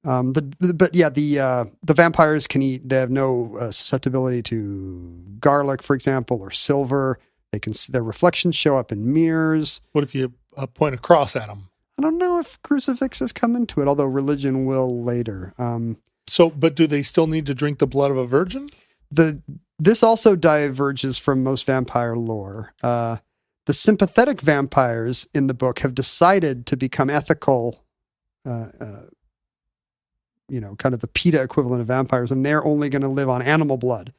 The vampires can eat. They have no susceptibility to garlic, for example, or silver. Their reflections show up in mirrors. What if you point a cross at them? don't know if crucifixes come into it, although religion will later. But do they still need to drink the blood of a virgin? This also diverges from most vampire lore. The sympathetic vampires in the book have decided to become ethical, kind of the PETA equivalent of vampires, and they're only going to live on animal blood,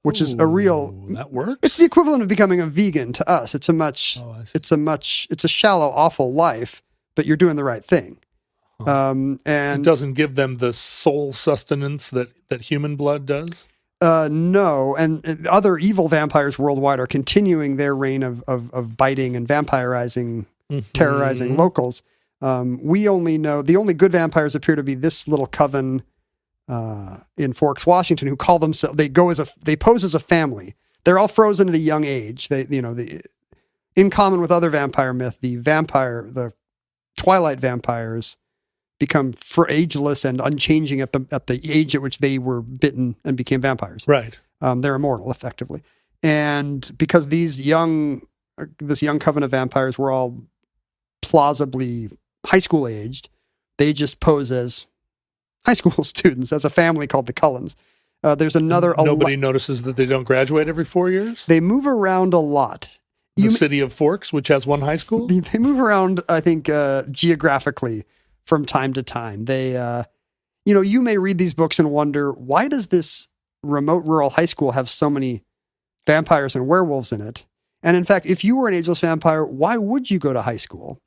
which is a real. That works. It's the equivalent of becoming a vegan to us. It's a shallow, awful life, but you're doing the right thing. And it doesn't give them the soul sustenance that human blood does. No, and other evil vampires worldwide are continuing their reign of biting and vampirizing, terrorizing locals. We only know the only good vampires appear to be this little coven in Forks, Washington, who call themselves. They pose as a family. They're all frozen at a young age. In common with other vampire myth, the Twilight vampires become ageless and unchanging at the age at which they were bitten and became vampires. Right. They're immortal, effectively. And because this young coven of vampires were all plausibly high school aged, they just pose as high school students, as a family called the Cullens. There's another... Nobody notices that they don't graduate every 4 years? They move around a lot. The city of Forks, which has one high school? They move around, I think, geographically from time to time. They, you may read these books and wonder, why does this remote rural high school have so many vampires and werewolves in it? And in fact, if you were an ageless vampire, why would you go to high school?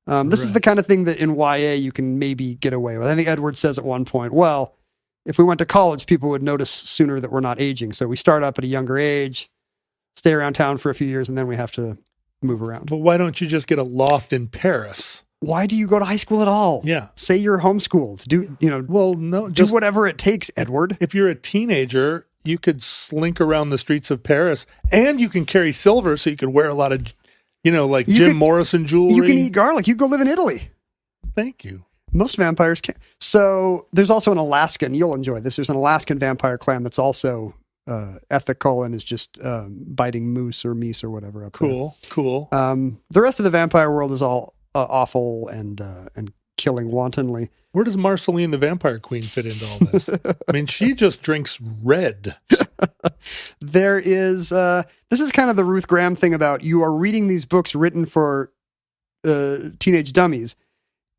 This is the kind of thing that in YA you can maybe get away with. I think Edward says at one point, well, if we went to college, people would notice sooner that we're not aging. So we start up at a younger age, stay around town for a few years, and then we have to move around. But why don't you just get a loft in Paris? Why do you go to high school at all? Yeah. Say you're homeschooled. Do whatever it takes, Edward. If you're a teenager, you could slink around the streets of Paris, and you can carry silver, so you could wear a lot of, Jim Morrison jewelry. You can eat garlic. You go live in Italy. Thank you. Most vampires can't. So there's also an Alaskan, you'll enjoy this. There's an Alaskan vampire clan that's also ethical and is just biting moose or meese or whatever up there. Cool. The rest of the vampire world is all awful and killing wantonly. Where does Marceline the Vampire Queen fit into all this? I mean, she just drinks red. There is, this is kind of the Ruth Graham thing about you are reading these books written for teenage dummies.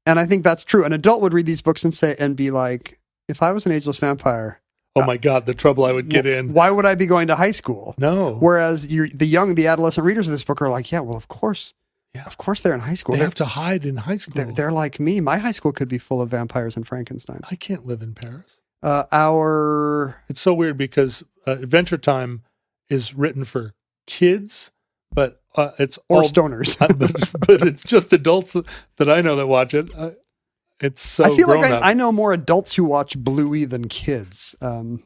And I think that's true. An adult would read these books and be like, if I was an ageless vampire, oh my God, the trouble I would get in. Why would I be going to high school? No. Whereas the adolescent readers of this book are like, yeah, well, of course. Yeah. Of course they're in high school. They have to hide in high school. They're like me. My high school could be full of vampires and Frankensteins. I can't live in Paris. It's so weird because Adventure Time is written for kids, but it's or all stoners. but it's just adults that I know that watch it. It's so. I feel like up. I know more adults who watch Bluey than kids. A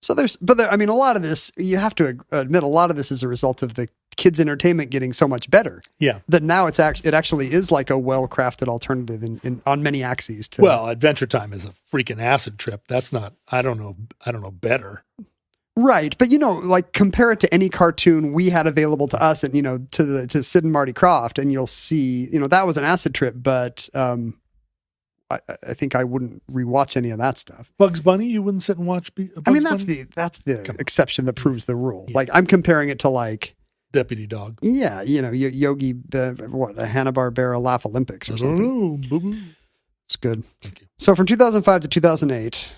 lot of this, you have to admit, a lot of this is a result of the kids' entertainment getting so much better. Yeah. That now it actually is like a well-crafted alternative on many axes. Well, Adventure Time is a freaking acid trip. That's not, I don't know better. Right. But, compare it to any cartoon we had available to us and, to Sid and Marty Krofft, and you'll see, that was an acid trip, but I think I wouldn't rewatch any of that stuff. Bugs Bunny, you wouldn't sit and watch Bugs Bunny? That's the exception that proves the rule. Yeah. Like, I'm comparing it to like Deputy Dog. Yeah, Yogi, a Hanna-Barbera Laugh Olympics or something. It's good. Thank you. So from 2005 to 2008,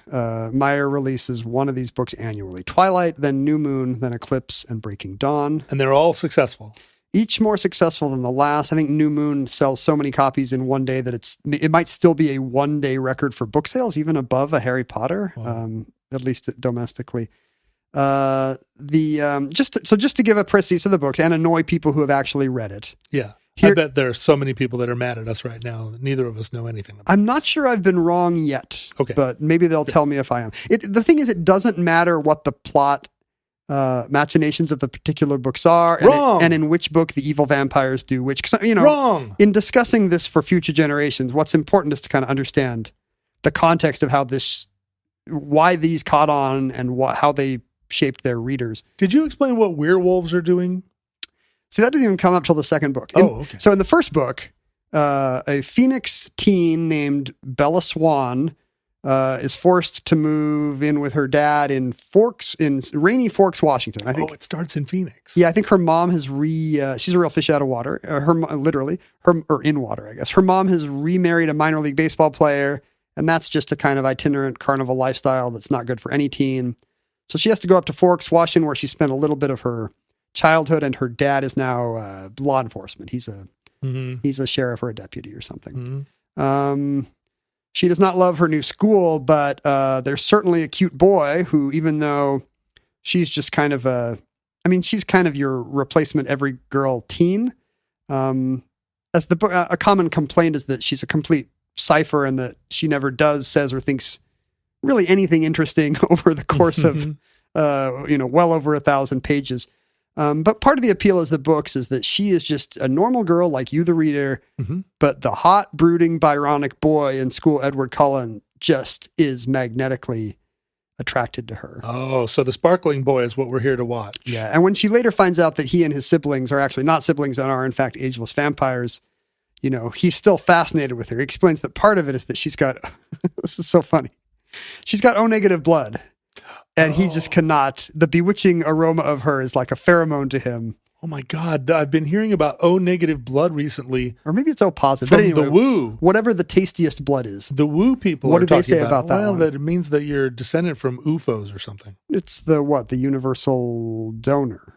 Meyer releases one of these books annually. Twilight, then New Moon, then Eclipse, and Breaking Dawn. And they're all successful. Each more successful than the last. I think New Moon sells so many copies in one day that it might still be a one-day record for book sales, even above a Harry Potter, at least domestically. Just to give a précis to the books and annoy people who have actually read it. Yeah. I bet there are so many people that are mad at us right now that neither of us know anything about. I'm not sure I've been wrong yet. Okay. But maybe they'll tell me if I am. The thing is, it doesn't matter what the plot machinations of the particular books are. Wrong. And in which book the evil vampires do which. Wrong. In discussing this for future generations, what's important is to kind of understand the context of why these caught on and how they shaped their readers. Did you explain what werewolves are doing? See, that didn't even come up till the second book. Okay. So in the first book, a Phoenix teen named Bella Swan is forced to move in with her dad in Rainy Forks, Washington. I think it starts in Phoenix. Yeah, I think her mom has she's a real fish out of water. Or in water, I guess. Her mom has remarried a minor league baseball player, and that's just a kind of itinerant carnival lifestyle that's not good for any teen. So she has to go up to Forks, Washington, where she spent a little bit of her childhood, and her dad is now law enforcement. He's a sheriff or a deputy or something. She does not love her new school, but there's certainly a cute boy who, even though she's just kind of she's kind of your replacement every girl teen. As the book, a common complaint is that she's a complete cipher and that she never does, says, or thinks really anything interesting over the course of, well over 1,000 pages. But part of the appeal of the books is that she is just a normal girl like you, the reader, but the hot, brooding, Byronic boy in school, Edward Cullen, just is magnetically attracted to her. Oh, so the sparkling boy is what we're here to watch. Yeah, and when she later finds out that he and his siblings are actually not siblings and are, in fact, ageless vampires, he's still fascinated with her. He explains that part of it is that she's got, this is so funny, she's got O-negative blood. And he just cannot, the bewitching aroma of her is like a pheromone to him. Oh my God. I've been hearing about O-negative blood recently. Or maybe it's O-positive. From but anyway, the woo. Whatever the tastiest blood is. The woo people What are do they talking say about that one? That it means that you're descendant from UFOs or something. It's the universal donor,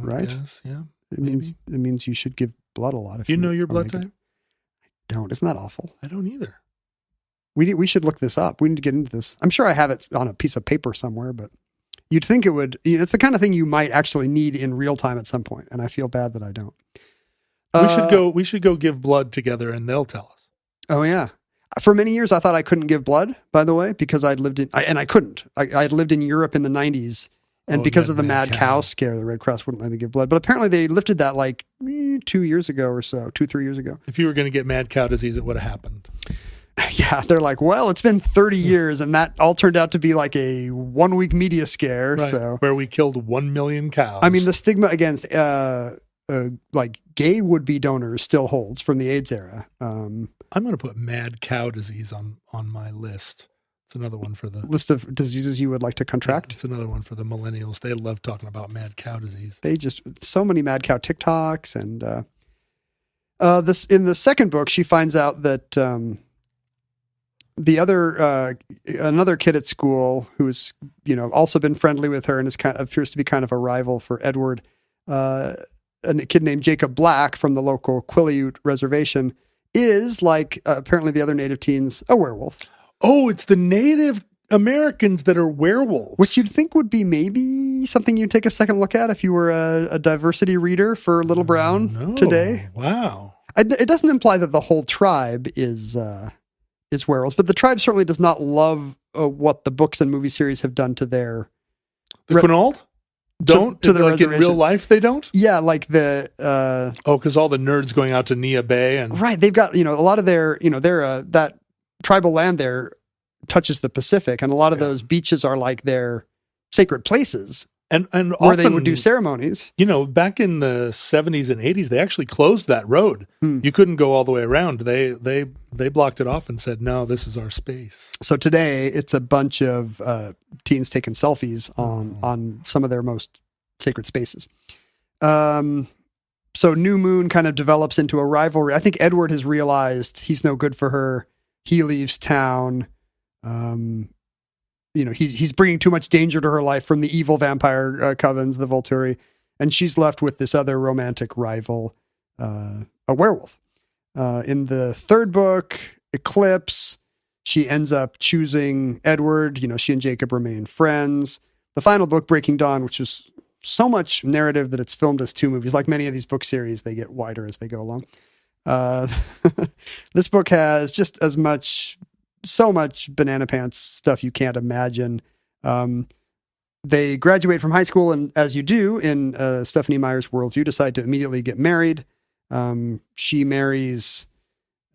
right? Yes, yeah. It means you should give blood a lot. If you know your blood O-negative. type? I don't. Isn't that awful? I don't either. We should look this up. We need to get into this. I'm sure I have it on a piece of paper somewhere, but you'd think it would. It's the kind of thing you might actually need in real time at some point, and I feel bad that I don't. We should go give blood together, and they'll tell us. Oh yeah. For many years, I thought I couldn't give blood. By the way, because I'd lived in, and I couldn't. I'd lived in Europe in the 90s, and because of the mad cow scare, the Red Cross wouldn't let me give blood. But apparently, they lifted that like 2 years ago or so, 2-3 years ago. If you were going to get mad cow disease, it would have happened. Yeah, they're like, well, it's been 30 years, and that all turned out to be like a 1-week media scare. Right, so where we killed 1 million cows. I mean, the stigma against like gay would-be donors still holds from the AIDS era. I'm going to put mad cow disease on my list. It's another one for the list of diseases you would like to contract. Yeah, it's another one for the millennials. They love talking about mad cow disease. They just so many mad cow TikToks, and this in the second book, she finds out that the other another kid at school who's also been friendly with her and appears to be kind of a rival for Edward, a kid named Jacob Black from the local Quileute reservation, is like apparently the other native teens, a werewolf. Oh, it's the Native Americans that are werewolves. Which you'd think would be maybe something you'd take a second look at if you were a diversity reader for Little Brown today. Wow. It doesn't imply that the whole tribe is werewolves, but the tribe certainly does not love what the books and movie series have done to their... The Quinault? Don't? To the like in reservation. real life, they don't? Yeah, like the... because all the nerds going out to Nia Bay and... Right, they've got, a lot of their, that tribal land there touches the Pacific, and a lot of those beaches are like their sacred places. And where often, they would do ceremonies. Back in the 70s and 80s, they actually closed that road. You couldn't go all the way around. They blocked it off and said, no, this is our space. So today, it's a bunch of teens taking selfies on some of their most sacred spaces. So New Moon kind of develops into a rivalry. I think Edward has realized he's no good for her. He leaves town. He's bringing too much danger to her life from the evil vampire covens, the Volturi, and she's left with this other romantic rival, a werewolf. In the third book, Eclipse, she ends up choosing Edward. She and Jacob remain friends. The final book, Breaking Dawn, which is so much narrative that it's filmed as 2 movies. Like many of these book series, they get wider as they go along. This book has just so much banana pants stuff you can't imagine. They graduate from high school, and as you do in Stephanie Meyer's worldview, decide to immediately get married. She marries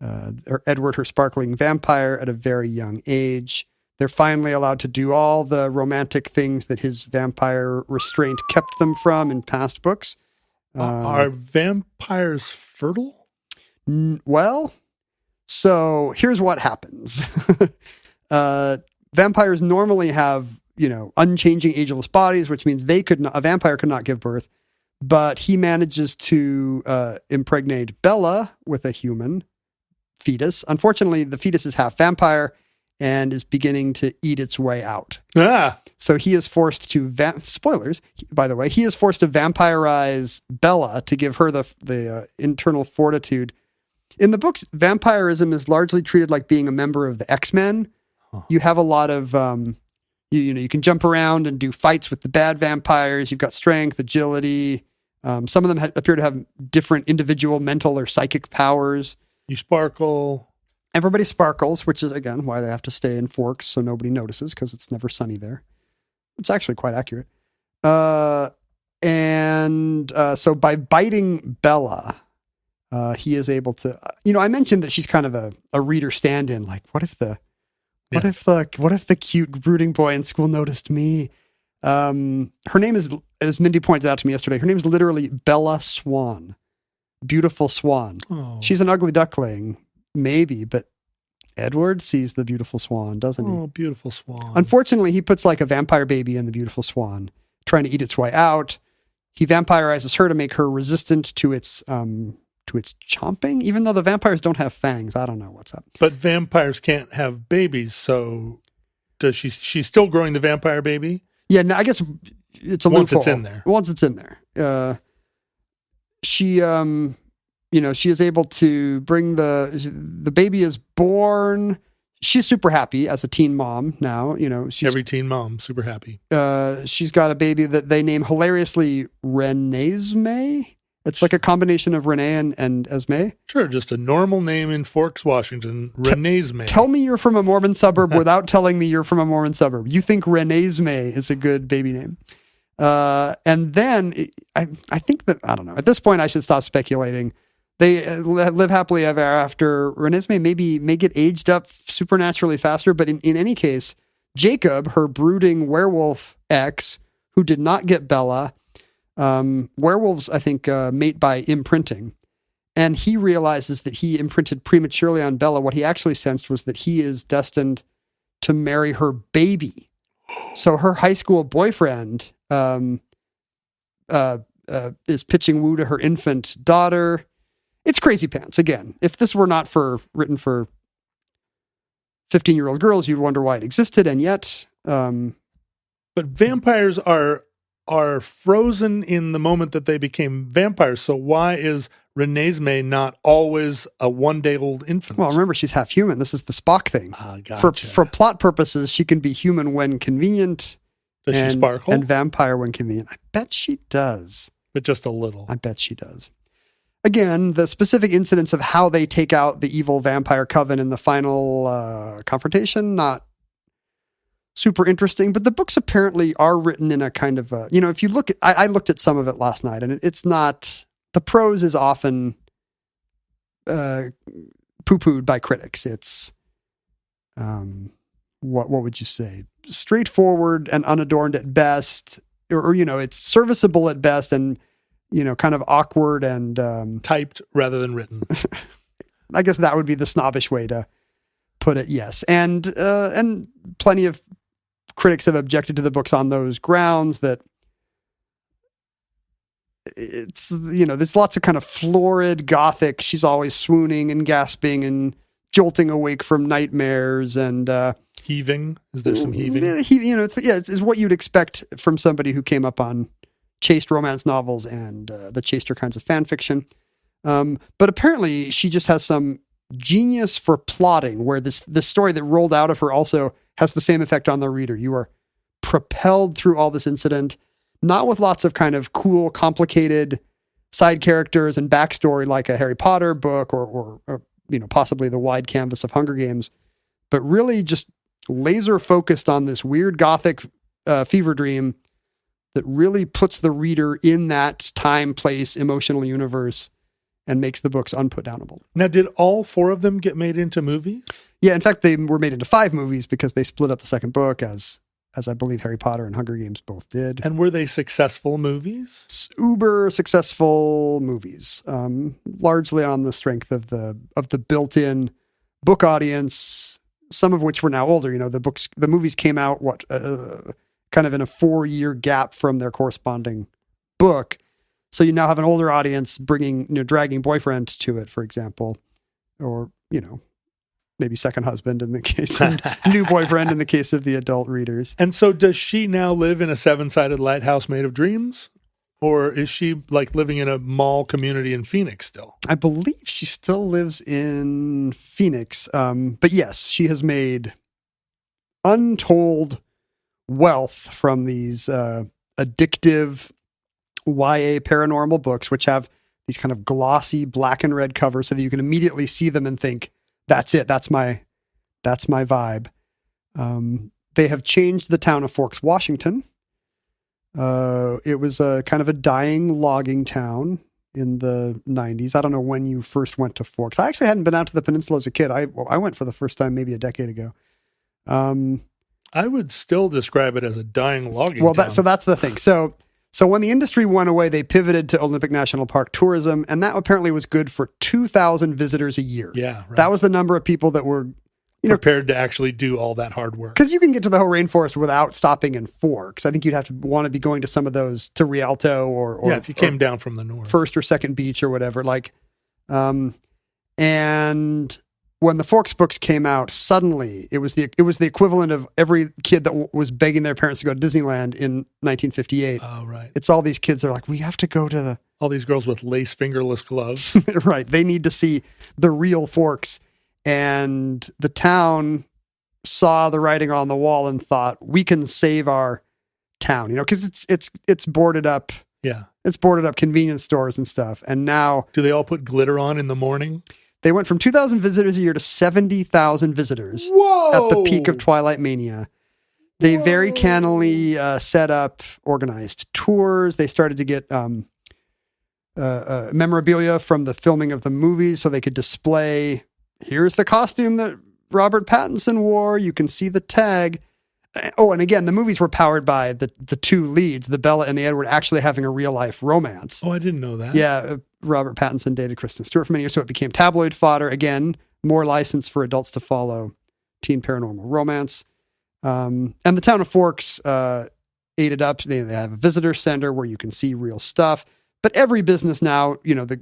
Edward, her sparkling vampire, at a very young age. They're finally allowed to do all the romantic things that his vampire restraint kept them from in past books. Are vampires fertile? Well, so here's what happens. Vampires normally have, unchanging ageless bodies, which means a vampire could not give birth, but he manages to impregnate Bella with a human fetus. Unfortunately, the fetus is half vampire and is beginning to eat its way out. So he is forced to spoilers, by the way, he is forced to vampirize Bella to give her the internal fortitude. In the books, vampirism is largely treated like being a member of the X-Men. You have a lot of, you can jump around and do fights with the bad vampires. You've got strength, agility. Some of them appear to have different individual mental or psychic powers. You sparkle. Everybody sparkles, which is, again, why they have to stay in Forks so nobody notices, because it's never sunny there. It's actually quite accurate. So by biting Bella, he is able to, I mentioned that she's kind of a reader stand-in. Like, what if the cute brooding boy in school noticed me? Her name is, as Mindy pointed out to me yesterday, her name is literally Bella Swan. Beautiful swan. Oh. She's an ugly duckling, maybe, but Edward sees the beautiful swan, doesn't he? Oh, beautiful swan. Unfortunately, he puts like a vampire baby in the beautiful swan, trying to eat its way out. He vampirizes her to make her resistant to its chomping, even though the vampires don't have fangs. I don't know what's up. But vampires can't have babies, so does she's still growing the vampire baby? Yeah, no, I guess it's a once loophole. It's in there. Once it's in there. She is able to bring the baby is born. She's super happy as a teen mom now. Every teen mom super happy. She's got a baby that they name hilariously Renesmee. It's like a combination of Renee and Esme. Sure, just a normal name in Forks, Washington. Renesmee. Tell me you're from a Mormon suburb without telling me you're from a Mormon suburb. You think Renesmee is a good baby name. And then I think that, I don't know, at this point I should stop speculating. They live happily ever after. Renesmee may get aged up supernaturally faster, but in any case, Jacob, her brooding werewolf ex, who did not get Bella, werewolves, I think, mate by imprinting. And he realizes that he imprinted prematurely on Bella. What he actually sensed was that he is destined to marry her baby. So her high school boyfriend is pitching woo to her infant daughter. It's crazy pants. Again, if this were not written for 15-year-old girls, you'd wonder why it existed. And yet, but vampires are frozen in the moment that they became vampires. So why is Renesmee not always a one-day-old infant? Well, remember, she's half human. This is the Spock thing. Gotcha. For plot purposes, she can be human when convenient. Does she sparkle? And vampire when convenient. I bet she does. But just a little. I bet she does. Again, the specific incidents of how they take out the evil vampire coven in the final confrontation, not super interesting, but the books apparently are written in a kind of if you look at, I looked at some of it last night, and it's not, the prose is often poo-pooed by critics. It's, what would you say? Straightforward and unadorned at best, or it's serviceable at best, and kind of awkward and typed rather than written. I guess that would be the snobbish way to put it. Yes, and plenty of critics have objected to the books on those grounds, that it's there's lots of kind of florid gothic. She's always swooning and gasping and jolting awake from nightmares and heaving. Is there some heaving? It's what you'd expect from somebody who came up on chaste romance novels and the chaster kinds of fan fiction. But apparently she just has some genius for plotting, where this story that rolled out of her also has the same effect on the reader. You are propelled through all this incident, not with lots of kind of cool, complicated side characters and backstory like a Harry Potter book or possibly the wide canvas of Hunger Games, but really just laser focused on this weird gothic fever dream that really puts the reader in that time, place, emotional universe and makes the books unputdownable. Now, did all 4 of them get made into movies? Yeah, in fact, they were made into 5 movies because they split up the second book, as I believe Harry Potter and Hunger Games both did. And were they successful movies? Uber successful movies. largely on the strength of the built-in book audience, some of which were now older. The movies came out kind of in a 4-year gap from their corresponding book. So you now have an older audience dragging boyfriend to it, for example, or, maybe second husband in the case of new boyfriend in the case of the adult readers. And so does she now live in a 7-sided lighthouse made of dreams? Or is she like living in a mall community in Phoenix still? I believe she still lives in Phoenix. But yes, she has made untold wealth from these addictive YA paranormal books, which have these kind of glossy black and red covers so that you can immediately see them and think, that's it. That's my vibe. They have changed the town of Forks, Washington. It was a kind of a dying logging town in the 90s. I don't know when you first went to Forks. I actually hadn't been out to the peninsula as a kid. I went for the first time maybe a decade ago. I would still describe it as a dying logging town. So that's the thing. So when the industry went away, they pivoted to Olympic National Park tourism, and that apparently was good for 2,000 visitors a year. Yeah, right. That was the number of people that were prepared to actually do all that hard work. Because you can get to the whole rainforest without stopping in Forks. I think you'd have to want to be going to some of those, to Rialto or if you came down from the north. First or Second Beach or whatever. And when the Forks books came out, suddenly it was the equivalent of every kid that was begging their parents to go to Disneyland in 1958. Oh, right. It's all these kids that are like, we have to go to all these girls with lace fingerless gloves. Right. They need to see the real Forks. And the town saw the writing on the wall and thought, we can save our town, because it's boarded up. Yeah. It's boarded up convenience stores and stuff. And now, do they all put glitter on in the morning? They went from 2,000 visitors a year to 70,000 visitors. Whoa! At the peak of Twilight Mania. They very cannily set up organized tours. They started to get memorabilia from the filming of the movies so they could display, here's the costume that Robert Pattinson wore. You can see the tag. Oh, and again, the movies were powered by the two leads, the Bella and the Edward, actually having a real life romance. Oh, I didn't know that. Yeah, Robert Pattinson dated Kristen Stewart for many years, so it became tabloid fodder. Again, more license for adults to follow teen paranormal romance. And the town of Forks ate it up. They have a visitor center where you can see real stuff. But every business now, the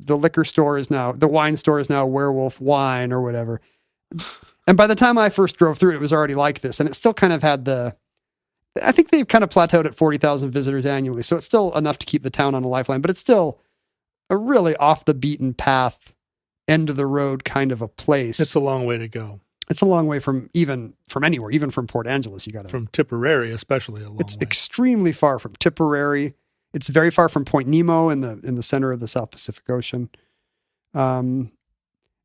liquor store is now, the wine store is now Werewolf Wine or whatever. And by the time I first drove through it was already like this. And it still kind of had I think they've kind of plateaued at 40,000 visitors annually. So it's still enough to keep the town on a lifeline, but it's still a really off the beaten path, end of the road kind of a place. It's a long way to go. It's a long way from anywhere, even from Port Angeles. From Tipperary, especially a long way. It's extremely far from Tipperary. It's very far from Point Nemo in the center of the South Pacific Ocean. I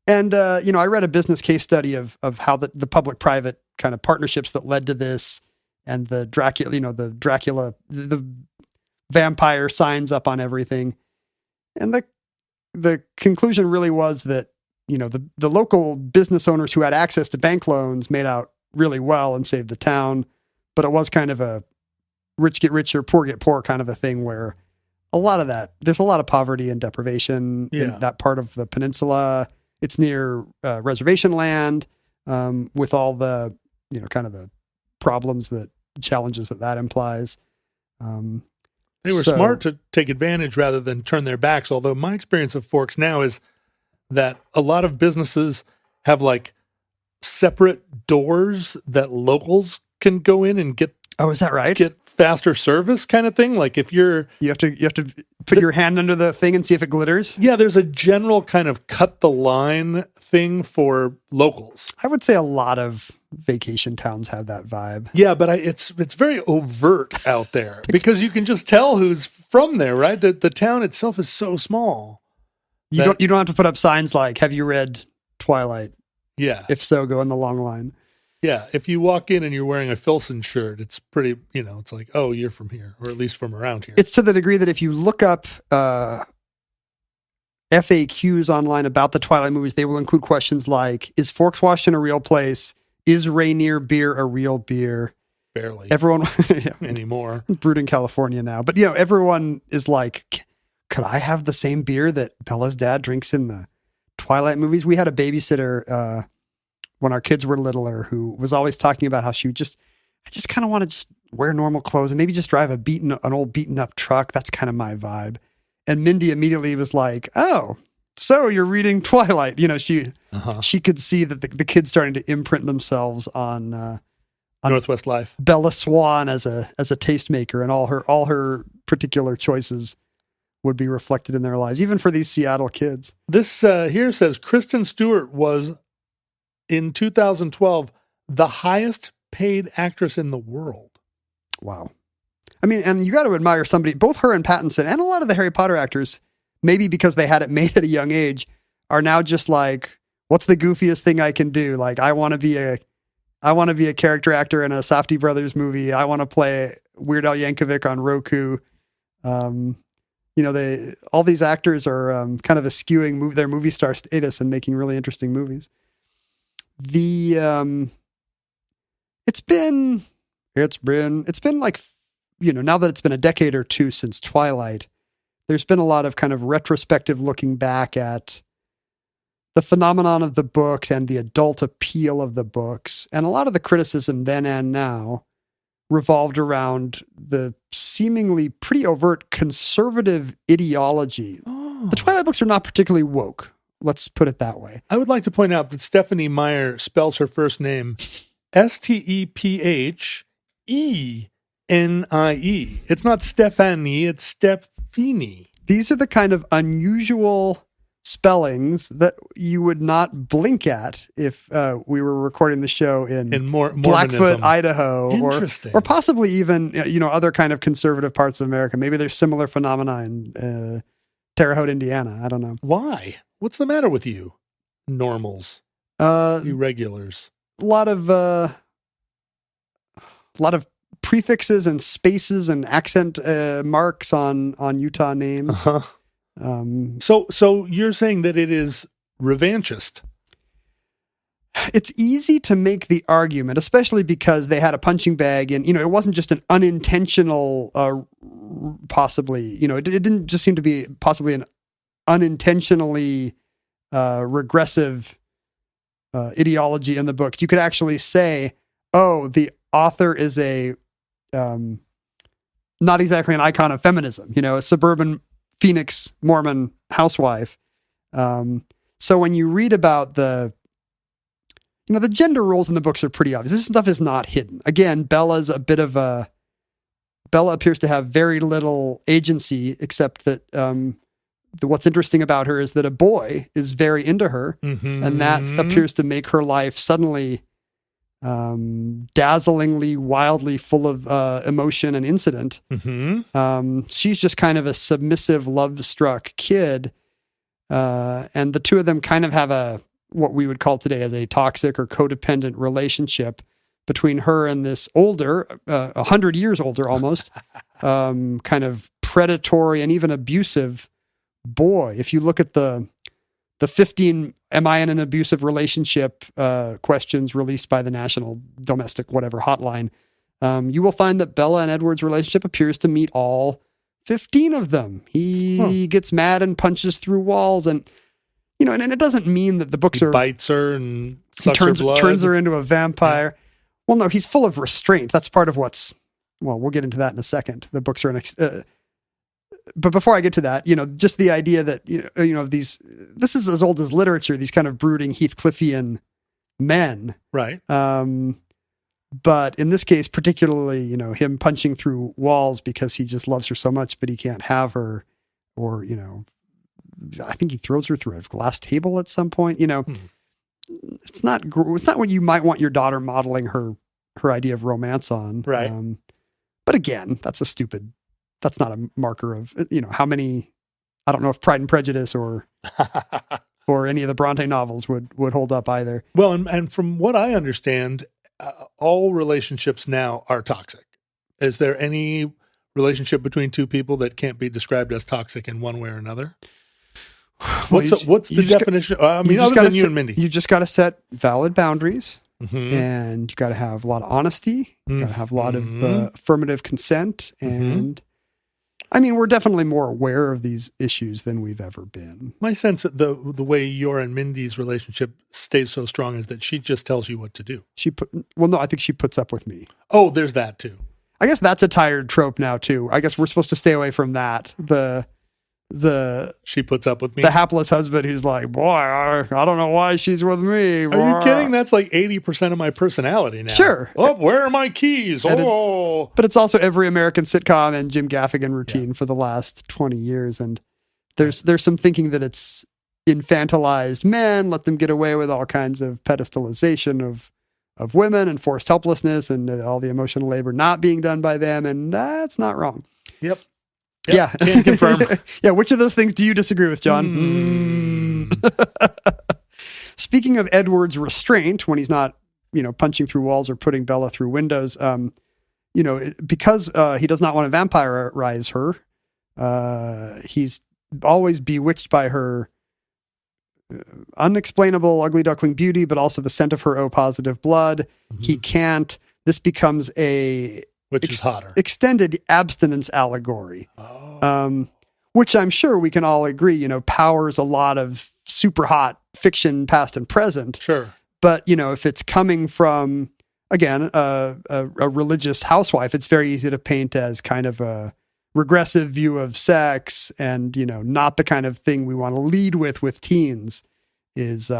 read a business case study of how the public-private kind of partnerships that led to this, and the Dracula, the vampire signs up on everything. And the conclusion really was that, the local business owners who had access to bank loans made out really well and saved the town. But it was kind of a rich get richer, poor get poor kind of a thing where there's a lot of poverty and deprivation in that part of the peninsula. It's near reservation land, with all the, kind of the challenges that implies. They were smart to take advantage rather than turn their backs. Although my experience of Forks now is that a lot of businesses have like separate doors that locals can go in and get. Oh, is that right? Get faster service kind of thing. Like if you have to put your hand under the thing and see if it glitters. Yeah, there's a general kind of cut the line thing for locals. I would say a lot of vacation towns have that vibe. Yeah, but it's very overt out there because you can just tell who's from there, right? The town itself is so small. You don't have to put up signs like, have you read Twilight? Yeah. If so, go in the long line. Yeah, if you walk in and you're wearing a Filson shirt, it's pretty, it's like, oh, you're from here, or at least from around here. It's to the degree that if you look up FAQs online about the Twilight movies, they will include questions like, is Forks, Washington a real place? Is Rainier beer a real beer? Barely. Everyone anymore. Brewed in California now. But, everyone is like, could I have the same beer that Bella's dad drinks in the Twilight movies? We had a babysitter when our kids were littler who was always talking about how I just kind of want to just wear normal clothes and maybe just drive an old beaten up truck. That's kind of my vibe. And Mindy immediately was like, oh, so you're reading Twilight. She could see that the kids starting to imprint themselves on Northwest Life. Bella Swan as a tastemaker, and all her particular choices would be reflected in their lives, even for these Seattle kids. This here says Kristen Stewart was, in 2012, the highest paid actress in the world. Wow. I mean, and you got to admire somebody, both her and Pattinson, and a lot of the Harry Potter actors, maybe because they had it made at a young age, are now just like, what's the goofiest thing I can do? Like, I want to be a character actor in a Safdie Brothers movie. I want to play Weird Al Yankovic on Roku. All these actors are kind of eschewing their movie star status and making really interesting movies. It's been like, now that it's been a decade or two since Twilight, there's been a lot of kind of retrospective looking back at the phenomenon of the books and the adult appeal of the books. And a lot of the criticism then and now revolved around the seemingly pretty overt conservative ideology. Oh. The Twilight books are not particularly woke. Let's put it that way. I would like to point out that Stephenie Meyer spells her first name Stephennie. It's not Stephanie, it's Stephenie. These are the kind of unusual spellings that you would not blink at if we were recording the show in Blackfoot, Idaho, or possibly even other kind of conservative parts of America. Maybe there's similar phenomena in Terre Haute, Indiana. I don't know. Why? What's the matter with you? Normals, irregulars. A lot of prefixes and spaces and accent marks on Utah names. Uh-huh. So you're saying that it is revanchist? It's easy to make the argument, especially because they had a punching bag, and it wasn't just an unintentional, possibly. It didn't just seem to be possibly an unintentionally regressive ideology in the book. You could actually say, "Oh, the author is not exactly an icon of feminism. A suburban Phoenix Mormon housewife." So when you read about the gender roles in the books are pretty obvious. This stuff is not hidden. Again, Bella appears to have very little agency, except that what's interesting about her is that a boy is very into her, and that appears to make her life suddenly dazzlingly, wildly full of emotion and incident. She's just kind of a submissive, love-struck kid, and the two of them kind of have what we would call today as a toxic or codependent relationship between her and this older, 100 years older almost, kind of predatory and even abusive boy. If you look at the 15 "Am I in an abusive relationship?" questions released by the National Domestic Whatever Hotline, you will find that Bella and Edward's relationship appears to meet all 15 of them. He gets mad and punches through walls, and and it doesn't mean that the books bites her and sucks her blood. Turns her into a vampire. Yeah. Well, no, he's full of restraint. That's part of we'll get into that in a second. The books are but before I get to that, just the idea that, this is as old as literature, these kind of brooding Heathcliffian men. Right. But in this case, particularly, him punching through walls because he just loves her so much, but he can't have her, or, I think he throws her through a glass table at some point, It's not what you might want your daughter modeling her idea of romance on. Right. But again, that's not a marker of, how many, I don't know if Pride and Prejudice or any of the Bronte novels would hold up either. Well, and from what I understand, all relationships now are toxic. Is there any relationship between two people that can't be described as toxic in one way or another? What's the definition? Other than you and Mindy. You just got to set valid boundaries. And you got to have a lot of honesty. You got to have a lot of affirmative consent, and I mean, we're definitely more aware of these issues than we've ever been. My sense that the way your and Mindy's relationship stays so strong is that she just tells you what to do. No, I think she puts up with me. Oh, there's that too. I guess that's a tired trope now too. I guess we're supposed to stay away from that. She puts up with me. The hapless husband who's like, boy, I don't know why she's with me. Boy. Are you kidding? That's like 80% of my personality now. Sure. Oh, where are my keys? But it's also every American sitcom and Jim Gaffigan routine for the last 20 years. And there's some thinking that it's infantilized men, let them get away with all kinds of pedestalization of women and forced helplessness and all the emotional labor not being done by them. And that's not wrong. Yep. Yeah. Can confirm. Yeah. Which of those things do you disagree with, John? Speaking of Edward's restraint when he's not, punching through walls or putting Bella through windows, because he does not want to vampirize her, he's always bewitched by her unexplainable ugly duckling beauty, but also the scent of her O positive blood. Mm-hmm. He can't. This becomes which is hotter. Extended abstinence allegory, which I'm sure we can all agree, powers a lot of super hot fiction, past and present. Sure. But, if it's coming from, again, a religious housewife, it's very easy to paint as kind of a regressive view of sex and, not the kind of thing we want to lead with teens is,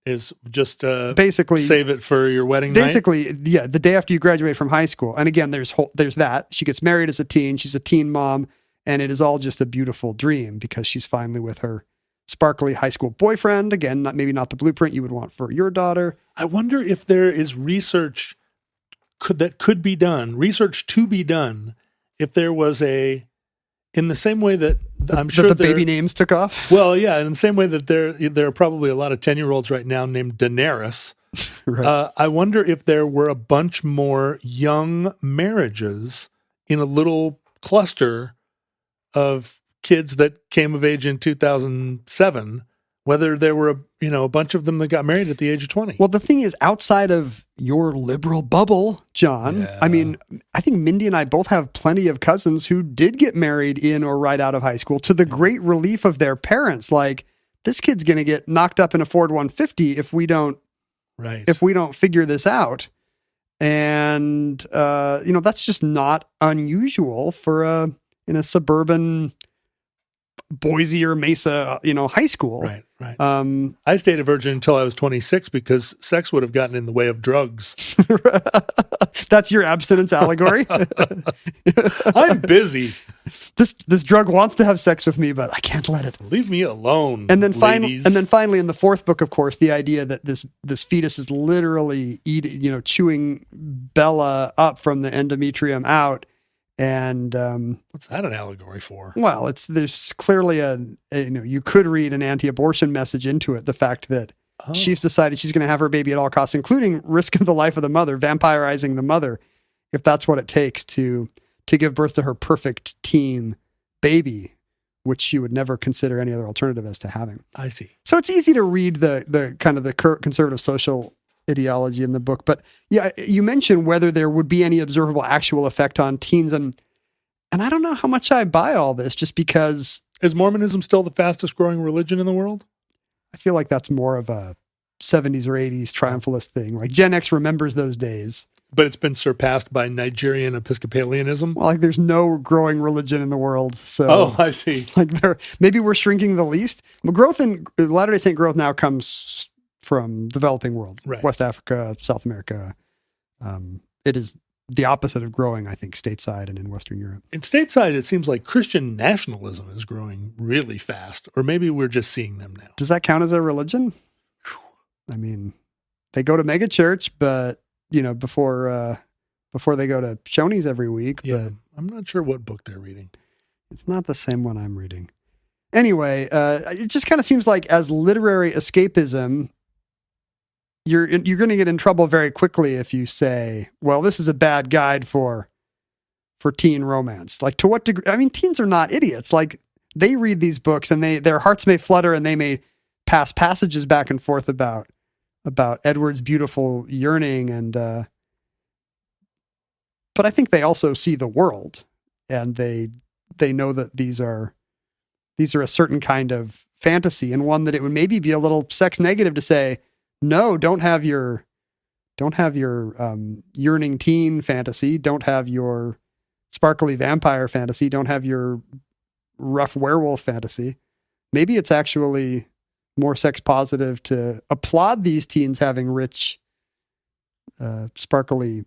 is just basically save it for your wedding basically, night? Yeah, the day after you graduate from high school. And again, there's that. She gets married as a teen. She's a teen mom. And it is all just a beautiful dream because she's finally with her sparkly high school boyfriend. Again, maybe not the blueprint you would want for your daughter. I wonder if there is research that could be done, research to be done, if there was in the same way that I'm sure the baby names took off. Well, yeah, in the same way that there are probably a lot of 10-year-olds right now named Daenerys. Right. I wonder if there were a bunch more young marriages in a little cluster of kids that came of age in 2007, whether there were a bunch of them that got married at the age of 20. Well, the thing is, outside of your liberal bubble, John, I mean, I think Mindy and I both have plenty of cousins who did get married in or right out of high school to the great relief of their parents. Like, this kid's going to get knocked up in a Ford 150 if we don't figure this out. And, that's just not unusual for in a suburban Boise or Mesa, high school. Right. I stayed a virgin until I was 26 because sex would have gotten in the way of drugs. That's your abstinence allegory? I'm busy. This drug wants to have sex with me, but I can't let it. Leave me alone, and then ladies. finally in the fourth book, of course, the idea that this fetus is literally chewing Bella up from the endometrium out. And what's that an allegory for? Well, there's clearly you could read an anti-abortion message into it. The fact that she's decided she's going to have her baby at all costs, including risk of the life of the mother, vampirizing the mother, if that's what it takes to give birth to her perfect teen baby, which she would never consider any other alternative as to having. I see. So it's easy to read the kind of the conservative social ideology in the book, but yeah, you mentioned whether there would be any observable actual effect on teens, and I don't know how much I buy all this, just because is Mormonism still the fastest growing religion in the world? I feel like that's more of a 70s or 80s triumphalist thing. Like Gen X remembers those days, but it's been surpassed by Nigerian Episcopalianism. Well, like there's no growing religion in the world, so I see. Like maybe we're shrinking the least. But growth in Latter-day Saint growth now comes from developing world, right. West Africa, South America. It is the opposite of growing, I think, stateside and in Western Europe. In stateside, it seems like Christian nationalism is growing really fast, or maybe we're just seeing them now. Does that count as a religion? I mean, they go to mega church, but before they go to Shoney's every week. Yeah, but I'm not sure what book they're reading. It's not the same one I'm reading. Anyway, it just kind of seems like as literary escapism, you're going to get in trouble very quickly if you say, well, this is a bad guide for teen romance. Like, to what degree? I mean, teens are not idiots. Like, they read these books and their hearts may flutter and they may pass passages back and forth about Edward's beautiful yearning. And, but I think they also see the world and they know that these are a certain kind of fantasy, and one that it would maybe be a little sex negative to say, no, don't have your yearning teen fantasy, don't have your sparkly vampire fantasy, don't have your rough werewolf fantasy. Maybe it's actually more sex positive to applaud these teens having rich, sparkly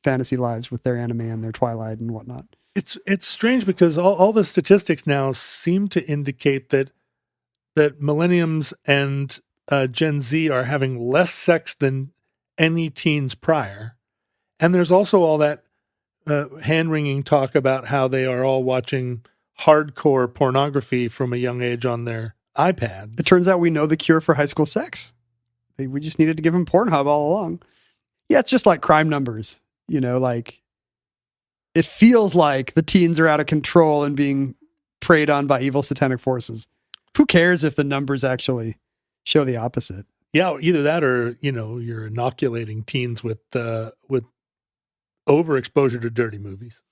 fantasy lives with their anime and their Twilight and whatnot. It's strange because all the statistics now seem to indicate that millenniums and Gen Z are having less sex than any teens prior. And there's also all that hand-wringing talk about how they are all watching hardcore pornography from a young age on their iPads. It turns out we know the cure for high school sex. We just needed to give them Pornhub all along. Yeah, it's just like crime numbers. Like it feels like the teens are out of control and being preyed on by evil satanic forces. Who cares if the numbers actually show the opposite? Yeah, either that or, you're inoculating teens with overexposure to dirty movies.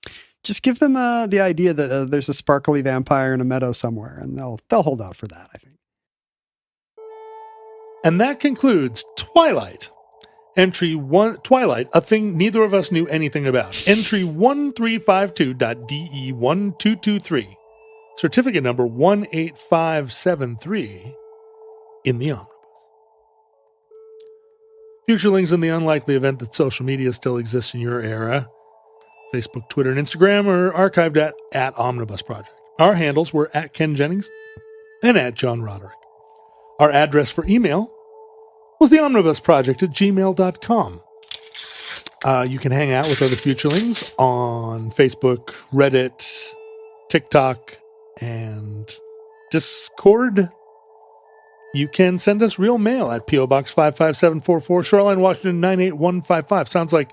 Just give them the idea that there's a sparkly vampire in a meadow somewhere, and they'll hold out for that, I think. And that concludes Twilight. Entry 1, Twilight, a thing neither of us knew anything about. Entry 1352.DE1223. Certificate number 18573 in the omnibus. Futurelings, in the unlikely event that social media still exists in your era, Facebook, Twitter, and Instagram are archived at Omnibus Project. Our handles were at Ken Jennings and at John Roderick. Our address for email was theomnibusproject@gmail.com. You can hang out with other Futurelings on Facebook, Reddit, TikTok, and Discord. You can send us real mail at P.O. Box 55744, Shoreline, Washington 98155. Sounds like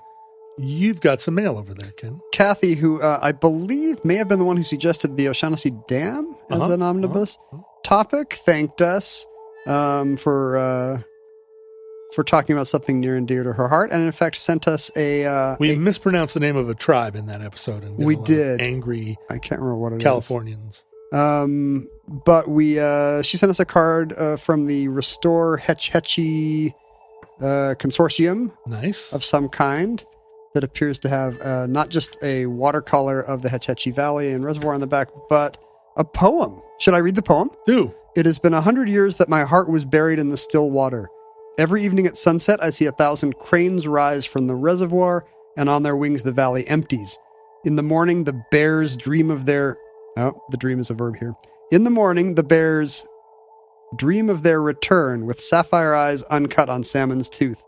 you've got some mail over there, Ken. Kathy, who I believe may have been the one who suggested the O'Shaughnessy Dam as an omnibus topic, thanked us for talking about something near and dear to her heart, and in fact sent us we mispronounced the name of a tribe in that episode, and we did angry. I can't remember what it Californians. But she sent us a card from the Restore Hetch Hetchy consortium, nice, of some kind, that appears to have not just a watercolor of the Hetch Hetchy Valley and reservoir on the back, but a poem. Should I read the poem? Do. It has been 100 years that my heart was buried in the still water. Every evening at sunset, I see 1,000 cranes rise from the reservoir, and on their wings the valley empties. In the morning, the bears dream of their... Oh, the dream is a verb here. In the morning, the bears dream of their return with sapphire eyes uncut on salmon's tooth.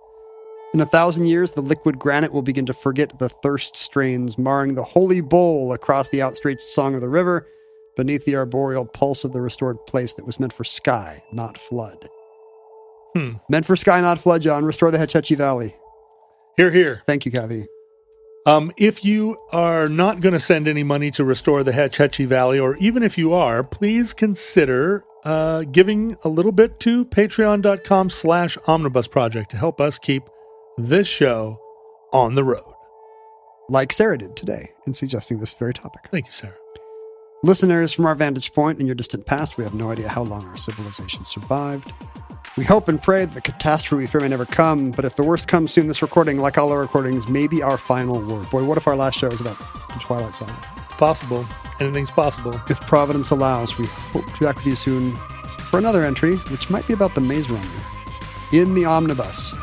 In 1,000 years, the liquid granite will begin to forget the thirst strains, marring the holy bowl across the outstretched song of the river, beneath the arboreal pulse of the restored place that was meant for sky, not flood. Meant for sky, not flood, John. Restore the Hetch Hetchy Valley. Hear, hear. Thank you, Kathy. If you are not going to send any money to restore the Hetch Hetchy Valley, or even if you are, please consider giving a little bit to patreon.com/omnibus project to help us keep this show on the road. Like Sarah did today in suggesting this very topic. Thank you, Sarah. Listeners, from our vantage point in your distant past, we have no idea how long our civilization survived. We hope and pray that the catastrophe we fear may never come, but if the worst comes soon, this recording, like all our recordings, may be our final word. Boy, what if our last show is about the Twilight Saga? Possible. Anything's possible. If Providence allows, we hope to be back with you soon for another entry, which might be about the Maze Runner in the Omnibus.